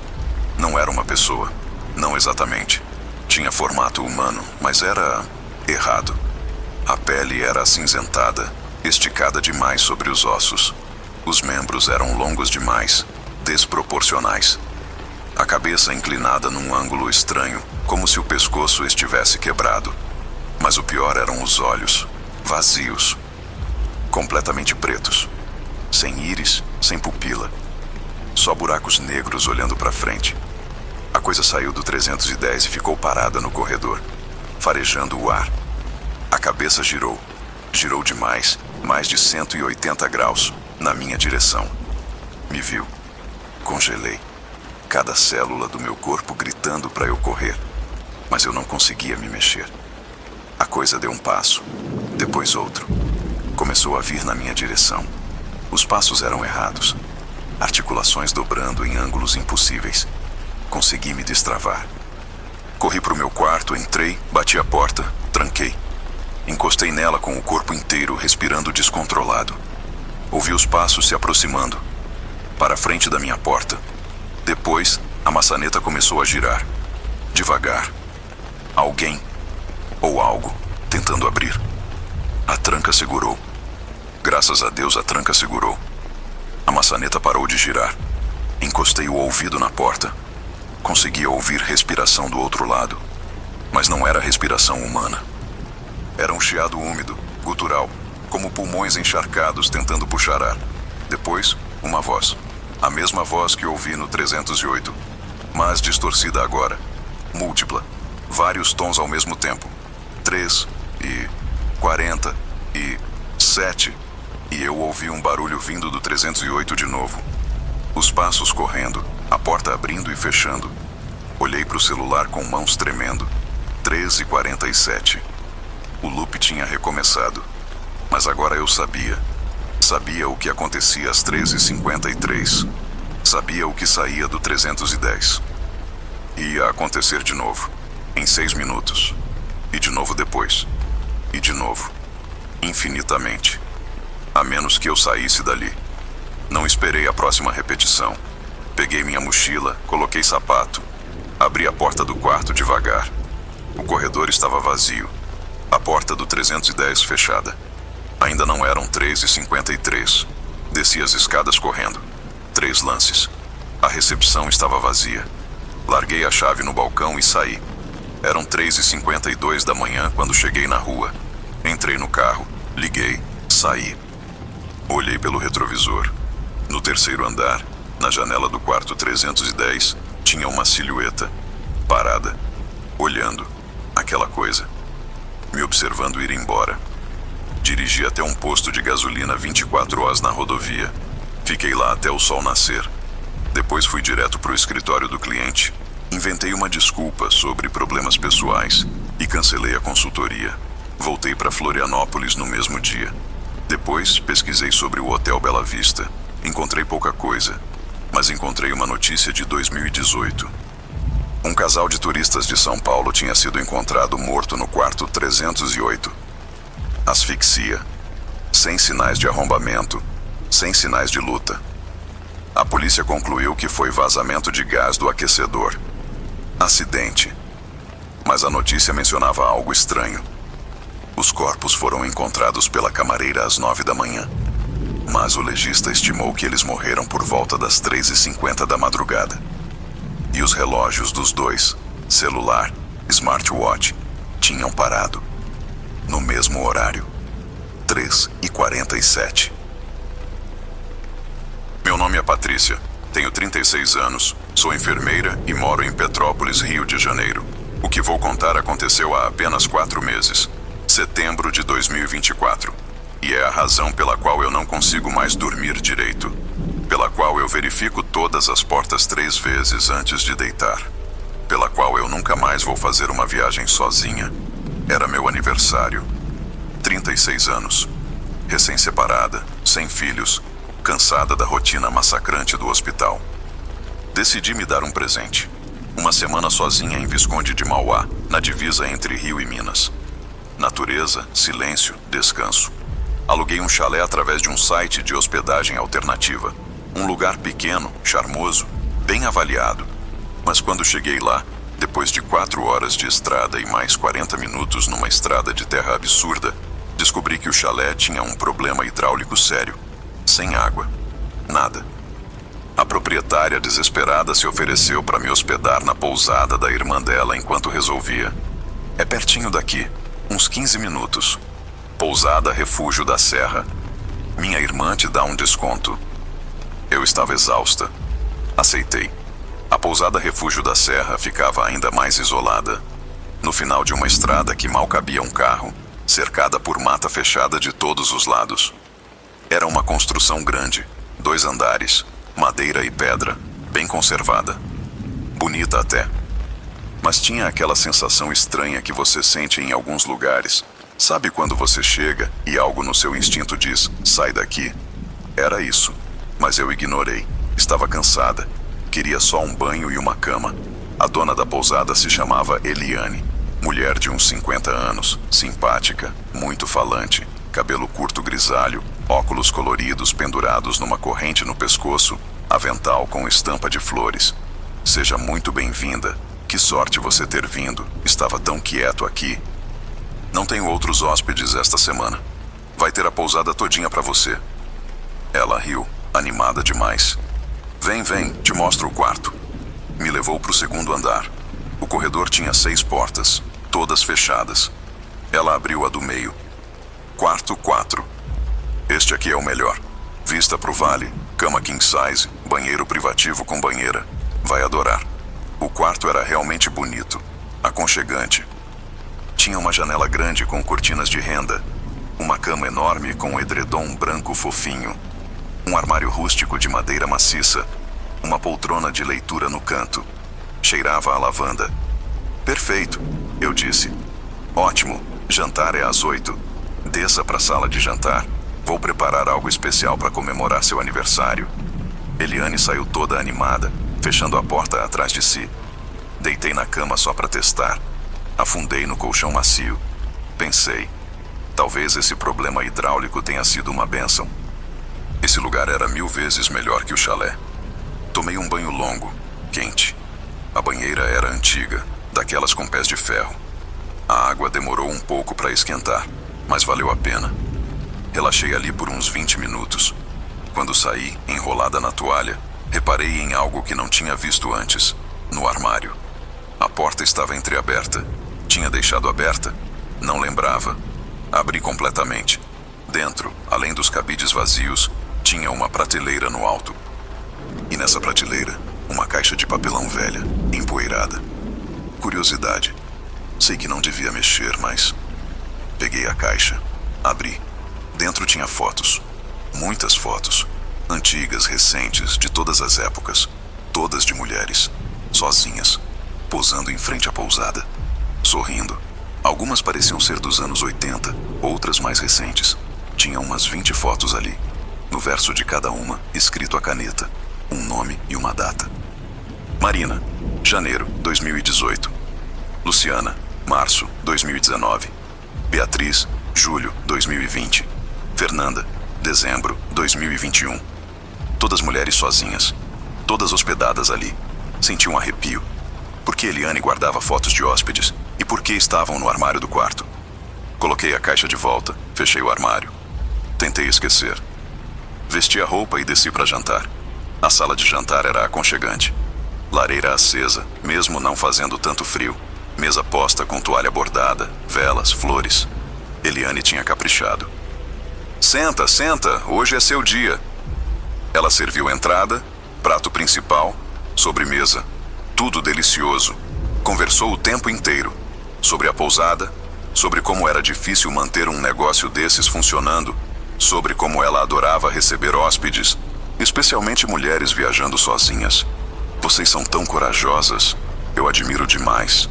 Não era uma pessoa. Não exatamente. Tinha formato humano, mas era errado. A pele era acinzentada, esticada demais sobre os ossos. Os membros eram longos demais, desproporcionais. A cabeça inclinada num ângulo estranho, como se o pescoço estivesse quebrado. Mas o pior eram os olhos, vazios. Completamente pretos. Sem íris, sem pupila. Só buracos negros olhando para frente. A coisa saiu do 310 e ficou parada no corredor, farejando o ar. A cabeça girou. Girou demais, mais de 180 graus, na minha direção. Me viu. Congelei. Cada célula do meu corpo gritando para eu correr. Mas eu não conseguia me mexer. A coisa deu um passo. depois outro. Começou a vir na minha direção. Os passos eram errados, articulações dobrando em ângulos impossíveis. Consegui me destravar. Corri para o meu quarto, entrei, bati a porta, tranquei. Encostei nela com o corpo inteiro, respirando descontrolado. Ouvi os passos se aproximando, para a frente da minha porta. Depois, a maçaneta começou a girar. Devagar. Alguém, ou algo, tentando abrir. A tranca segurou. Graças a Deus a tranca segurou. A maçaneta parou de girar. Encostei o ouvido na porta. Conseguia ouvir respiração do outro lado, mas não era respiração humana. Era um chiado úmido, gutural, como pulmões encharcados tentando puxar ar. Depois, uma voz. A mesma voz que ouvi no 308, mas distorcida agora. Múltipla. Vários tons ao mesmo tempo. 3 e 40 e 7. E eu ouvi um barulho vindo do 308 de novo. Os passos correndo, a porta abrindo e fechando. Olhei para o celular com mãos tremendo. 13h47. O loop tinha recomeçado. Mas agora eu sabia. Sabia o que acontecia às 13h53. Sabia o que saía do 310. Ia acontecer de novo. Em 6 minutos. E de novo depois. E de novo. Infinitamente. A menos que eu saísse dali. Não esperei a próxima repetição. Peguei minha mochila, coloquei sapato. Abri a porta do quarto devagar. O corredor estava vazio. A porta do 310 fechada. Ainda não eram 13h53. Desci as escadas correndo. 3 lances. A recepção estava vazia. Larguei a chave no balcão e saí. Eram 3h52 da manhã quando cheguei na rua. Entrei no carro, liguei, saí. Olhei pelo retrovisor. No terceiro andar, na janela do quarto 310, tinha uma silhueta, parada, olhando, aquela coisa, me observando ir embora. Dirigi até um posto de gasolina 24 horas na rodovia. Fiquei lá até o sol nascer. Depois fui direto para o escritório do cliente. Inventei uma desculpa sobre problemas pessoais e cancelei a consultoria. Voltei para Florianópolis no mesmo dia. Depois pesquisei sobre o Hotel Bela Vista. Encontrei pouca coisa, mas encontrei uma notícia de 2018. Um casal de turistas de São Paulo tinha sido encontrado morto no quarto 308. Asfixia. Sem sinais de arrombamento, sem sinais de luta. A polícia concluiu que foi vazamento de gás do aquecedor. Acidente. Mas a notícia mencionava algo estranho. Os corpos foram encontrados pela camareira às 9 da manhã. Mas o legista estimou que eles morreram por volta das 3h50 da madrugada. E os relógios dos dois, celular, smartwatch, tinham parado. No mesmo horário. 3h47. Meu nome é Patrícia. Tenho 36 anos. Sou enfermeira e moro em Petrópolis, Rio de Janeiro. O que vou contar aconteceu há apenas 4 meses. Setembro de 2024. E é a razão pela qual eu não consigo mais dormir direito. Pela qual eu verifico todas as portas 3 vezes antes de deitar. Pela qual eu nunca mais vou fazer uma viagem sozinha. Era meu aniversário. 36 anos. Recém-separada, sem filhos, cansada da rotina massacrante do hospital. Decidi me dar um presente. Uma semana sozinha em Visconde de Mauá, na divisa entre Rio e Minas. Natureza, silêncio, descanso. Aluguei um chalé através de um site de hospedagem alternativa. Um lugar pequeno, charmoso, bem avaliado. Mas quando cheguei lá, depois de 4 horas de estrada e mais 40 minutos numa estrada de terra absurda, descobri que o chalé tinha um problema hidráulico sério. Sem água. Nada. A proprietária desesperada se ofereceu para me hospedar na pousada da irmã dela enquanto resolvia. É pertinho daqui, uns 15 minutos. Pousada Refúgio da Serra. Minha irmã te dá um desconto. Eu estava exausta. Aceitei. A pousada Refúgio da Serra ficava ainda mais isolada. No final de uma estrada que mal cabia um carro, cercada por mata fechada de todos os lados. Era uma construção grande, 2 andares, madeira e pedra, bem conservada. Bonita até. Mas tinha aquela sensação estranha que você sente em alguns lugares. Sabe quando você chega e algo no seu instinto diz, sai daqui? Era isso. Mas eu ignorei. Estava cansada. Queria só um banho e uma cama. A dona da pousada se chamava Eliane. Mulher de uns 50 anos, simpática, muito falante, cabelo curto grisalho, óculos coloridos pendurados numa corrente no pescoço, avental com estampa de flores. Seja muito bem-vinda. Que sorte você ter vindo. Estava tão quieto aqui. Não tenho outros hóspedes esta semana. Vai ter a pousada todinha para você. Ela riu, animada demais. Vem, vem, te mostro o quarto. Me levou para o segundo andar. O corredor tinha 6 portas, todas fechadas. Ela abriu a do meio. Quarto 4. Este aqui é o melhor. Vista pro vale, cama king size, banheiro privativo com banheira. Vai adorar. O quarto era realmente bonito, aconchegante. Tinha uma janela grande com cortinas de renda, uma cama enorme com um edredom branco fofinho, um armário rústico de madeira maciça, uma poltrona de leitura no canto. Cheirava a lavanda. Perfeito, eu disse. Ótimo, jantar é às 8. Desça para a sala de jantar. Vou preparar algo especial para comemorar seu aniversário. Eliane saiu toda animada, fechando a porta atrás de si. Deitei na cama só para testar. Afundei no colchão macio. Pensei, talvez esse problema hidráulico tenha sido uma bênção. Esse lugar era 1000 vezes melhor que o chalé. Tomei um banho longo, quente. A banheira era antiga, daquelas com pés de ferro. A água demorou um pouco para esquentar, mas valeu a pena. Relaxei ali por uns 20 minutos. Quando saí, enrolada na toalha, reparei em algo que não tinha visto antes, no armário. A porta estava entreaberta. Tinha deixado aberta? Não lembrava. Abri completamente. Dentro, além dos cabides vazios, tinha uma prateleira no alto. E nessa prateleira, uma caixa de papelão velha, empoeirada. Curiosidade. Sei que não devia mexer, mas... Peguei a caixa. Abri. Dentro tinha fotos. Muitas fotos. Antigas, recentes, de todas as épocas. Todas de mulheres. Sozinhas. Posando em frente à pousada. Sorrindo. Algumas pareciam ser dos anos 80, outras mais recentes. Tinha umas 20 fotos ali. No verso de cada uma, escrito a caneta, um nome e uma data. Marina, janeiro 2018. Luciana, março 2019. Beatriz, julho 2020. Fernanda, dezembro 2021. Todas mulheres sozinhas. Todas hospedadas ali. Senti um arrepio. Por que Eliane guardava fotos de hóspedes? E por que estavam no armário do quarto? Coloquei a caixa de volta, fechei o armário. Tentei esquecer. Vesti a roupa e desci para jantar. A sala de jantar era aconchegante. Lareira acesa, mesmo não fazendo tanto frio. Mesa posta com toalha bordada, velas, flores. Eliane tinha caprichado. Senta, senta, hoje é seu dia. Ela serviu entrada, prato principal, sobremesa. Tudo delicioso. Conversou o tempo inteiro. Sobre a pousada, sobre como era difícil manter um negócio desses funcionando, sobre como ela adorava receber hóspedes, especialmente mulheres viajando sozinhas. Vocês são tão corajosas. Eu admiro demais.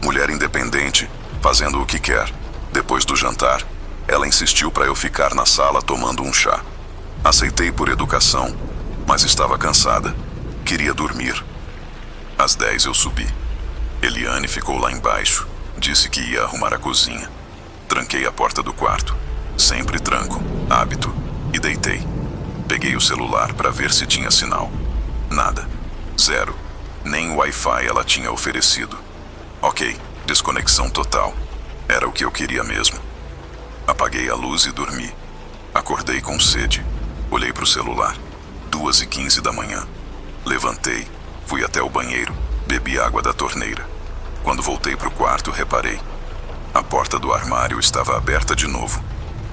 Mulher independente, fazendo o que quer. Depois do jantar, ela insistiu para eu ficar na sala tomando um chá. Aceitei por educação, mas estava cansada. Queria dormir. Às 10 eu subi. Eliane ficou lá embaixo. Disse que ia arrumar a cozinha. Tranquei a porta do quarto. Sempre tranco, hábito, e deitei. Peguei o celular para ver se tinha sinal. Nada. 0. Nem o Wi-Fi ela tinha oferecido. Ok, desconexão total. Era o que eu queria mesmo. Apaguei a luz e dormi. Acordei com sede. Olhei para o celular. 2h15 da manhã. Levantei, fui até o banheiro, bebi água da torneira. Quando voltei para o quarto, reparei. A porta do armário estava aberta de novo.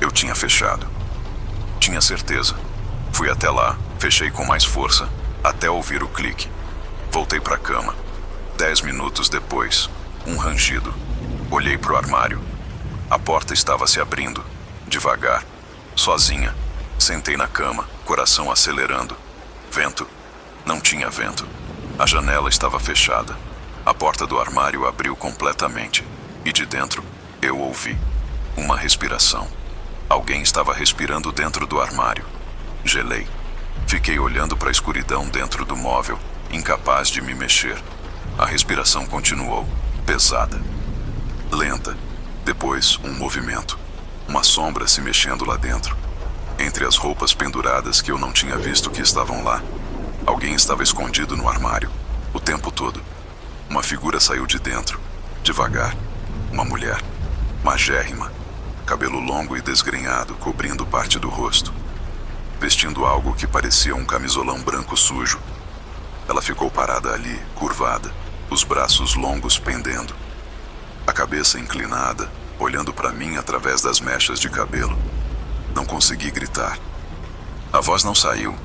Eu tinha fechado. Tinha certeza. Fui até lá, fechei com mais força, até ouvir o clique. Voltei para a cama. 10 minutos depois, um rangido. Olhei para o armário. A porta estava se abrindo, devagar, sozinha. Sentei na cama, coração acelerando. Vento? Não tinha vento. A janela estava fechada. A porta do armário abriu completamente. E de dentro, eu ouvi. Uma respiração. Alguém estava respirando dentro do armário. Gelei. Fiquei olhando para a escuridão dentro do móvel, incapaz de me mexer. A respiração continuou, pesada, lenta. Depois, um movimento. Uma sombra se mexendo lá dentro. Entre as roupas penduradas que eu não tinha visto que estavam lá. Alguém estava escondido no armário, o tempo todo. Uma figura saiu de dentro, devagar. Uma mulher, magérrima, cabelo longo e desgrenhado cobrindo parte do rosto. Vestindo algo que parecia um camisolão branco sujo. Ela ficou parada ali, curvada, os braços longos pendendo. A cabeça inclinada, olhando para mim através das mechas de cabelo. Não consegui gritar. A voz não saiu.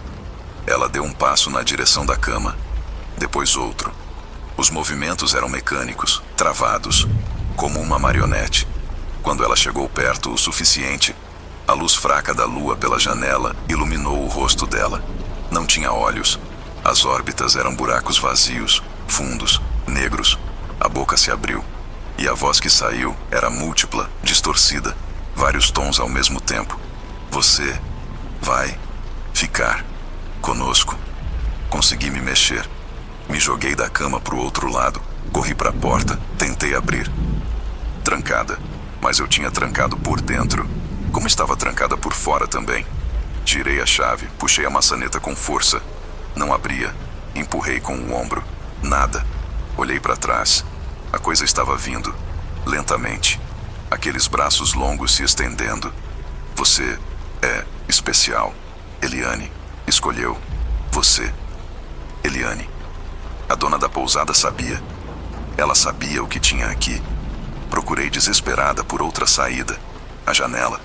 Ela deu um passo na direção da cama, depois outro. Os movimentos eram mecânicos, travados, como uma marionete. Quando ela chegou perto o suficiente, a luz fraca da lua pela janela iluminou o rosto dela. Não tinha olhos. As órbitas eram buracos vazios, fundos, negros. A boca se abriu. E a voz que saiu era múltipla, distorcida, vários tons ao mesmo tempo. Você vai ficar conosco. Consegui me mexer. Me joguei da cama pro outro lado, corri pra porta, tentei abrir. Trancada, mas eu tinha trancado por dentro, como estava trancada por fora também. Tirei a chave, puxei a maçaneta com força. Não abria. Empurrei com o ombro. Nada. Olhei pra trás. A coisa estava vindo, lentamente. Aqueles braços longos se estendendo. Você é especial. Eliane escolheu você. Eliane. A dona da pousada sabia. Ela sabia o que tinha aqui. Procurei desesperada por outra saída. A janela.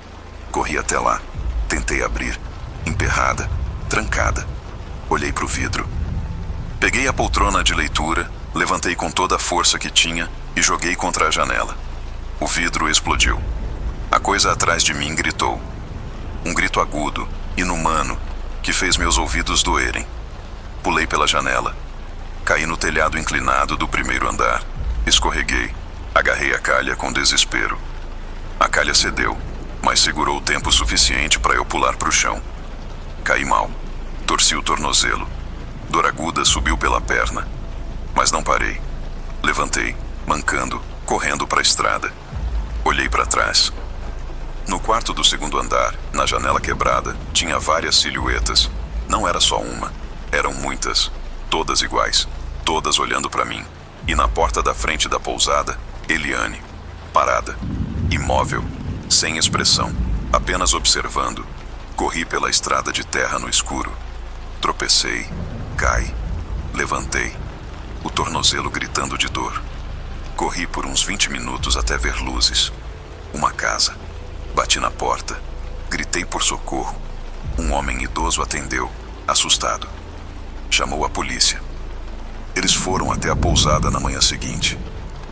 Corri até lá. Tentei abrir. Emperrada. Trancada. Olhei pro vidro. Peguei a poltrona de leitura, levantei com toda a força que tinha e joguei contra a janela. O vidro explodiu. A coisa atrás de mim gritou. Um grito agudo, inumano, que fez meus ouvidos doerem. Pulei pela janela. Caí no telhado inclinado do primeiro andar. Escorreguei. Agarrei a calha com desespero. A calha cedeu, mas segurou o tempo suficiente para eu pular pro chão. Caí mal. Torci o tornozelo. Dor aguda subiu pela perna. Mas não parei. Levantei, mancando, correndo para a estrada. Olhei para trás. No quarto do segundo andar, na janela quebrada, tinha várias silhuetas. Não era só uma. Eram muitas. Todas iguais. Todas olhando para mim. E na porta da frente da pousada, Eliane. Parada. Imóvel. Sem expressão. Apenas observando. Corri pela estrada de terra no escuro. Tropecei. Caí. Levantei. O tornozelo gritando de dor. Corri por uns 20 minutos até ver luzes. Uma casa. Bati na porta. Gritei por socorro. Um homem idoso atendeu, assustado. Chamou a polícia. Eles foram até a pousada na manhã seguinte.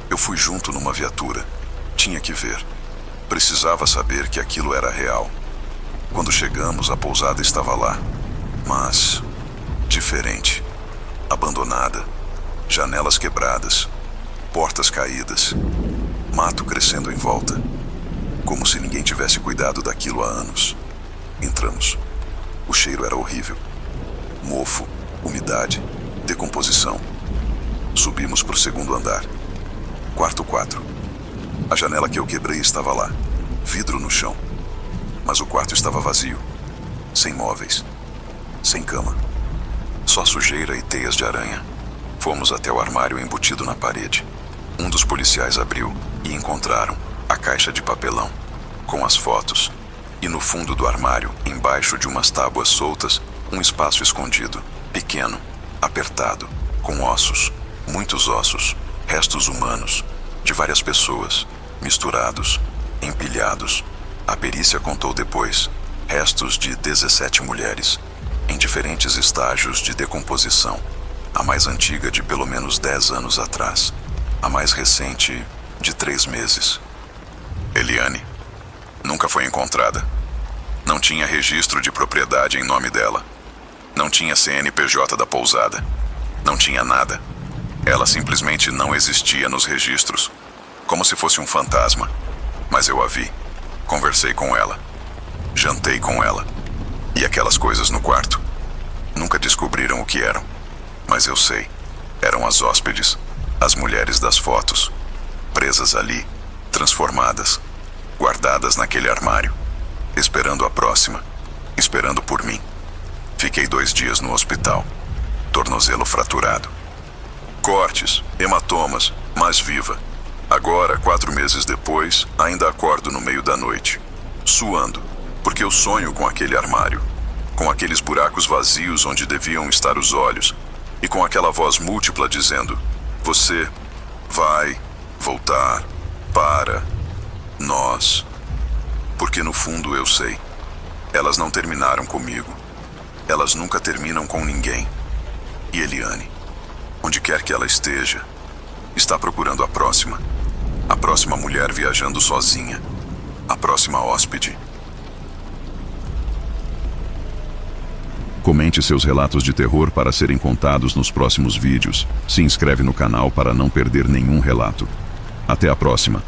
Eu fui junto numa viatura. Tinha que ver. Precisava saber que aquilo era real. Quando chegamos, a pousada estava lá. Mas diferente. Abandonada. Janelas quebradas. Portas caídas. Mato crescendo em volta. Como se ninguém tivesse cuidado daquilo há anos. Entramos. O cheiro era horrível. Mofo, umidade, decomposição. Subimos para o segundo andar. Quarto 4. A janela que eu quebrei estava lá. Vidro no chão. Mas o quarto estava vazio. Sem móveis. Sem cama. Só sujeira e teias de aranha. Fomos até o armário embutido na parede. Um dos policiais abriu e encontraram a caixa de papelão, com as fotos. E no fundo do armário, embaixo de umas tábuas soltas, um espaço escondido, pequeno, apertado, com ossos, muitos ossos, restos humanos, de várias pessoas, misturados, empilhados. A perícia contou depois, restos de 17 mulheres, em diferentes estágios de decomposição. A mais antiga de pelo menos 10 anos atrás. A mais recente, de 3 meses. Eliane nunca foi encontrada. Não tinha registro de propriedade em nome dela. Não tinha CNPJ da pousada. Não tinha nada. Ela simplesmente não existia nos registros. Como se fosse um fantasma. Mas eu a vi. Conversei com ela. Jantei com ela. E aquelas coisas no quarto? Nunca descobriram o que eram. Mas eu sei. Eram as hóspedes, as mulheres das fotos. Presas ali, transformadas, guardadas naquele armário. Esperando a próxima. Esperando por mim. Fiquei 2 dias no hospital. Tornozelo fraturado. Cortes, hematomas, mas viva. Agora, 4 meses depois, ainda acordo no meio da noite, suando, porque eu sonho com aquele armário, com aqueles buracos vazios onde deviam estar os olhos, e com aquela voz múltipla dizendo: você vai voltar para nós. Porque no fundo eu sei, elas não terminaram comigo, elas nunca terminam com ninguém. E Eliane, onde quer que ela esteja, está procurando a próxima mulher viajando sozinha, a próxima hóspede. Comente seus relatos de terror para serem contados nos próximos vídeos. Se inscreve no canal para não perder nenhum relato. Até a próxima.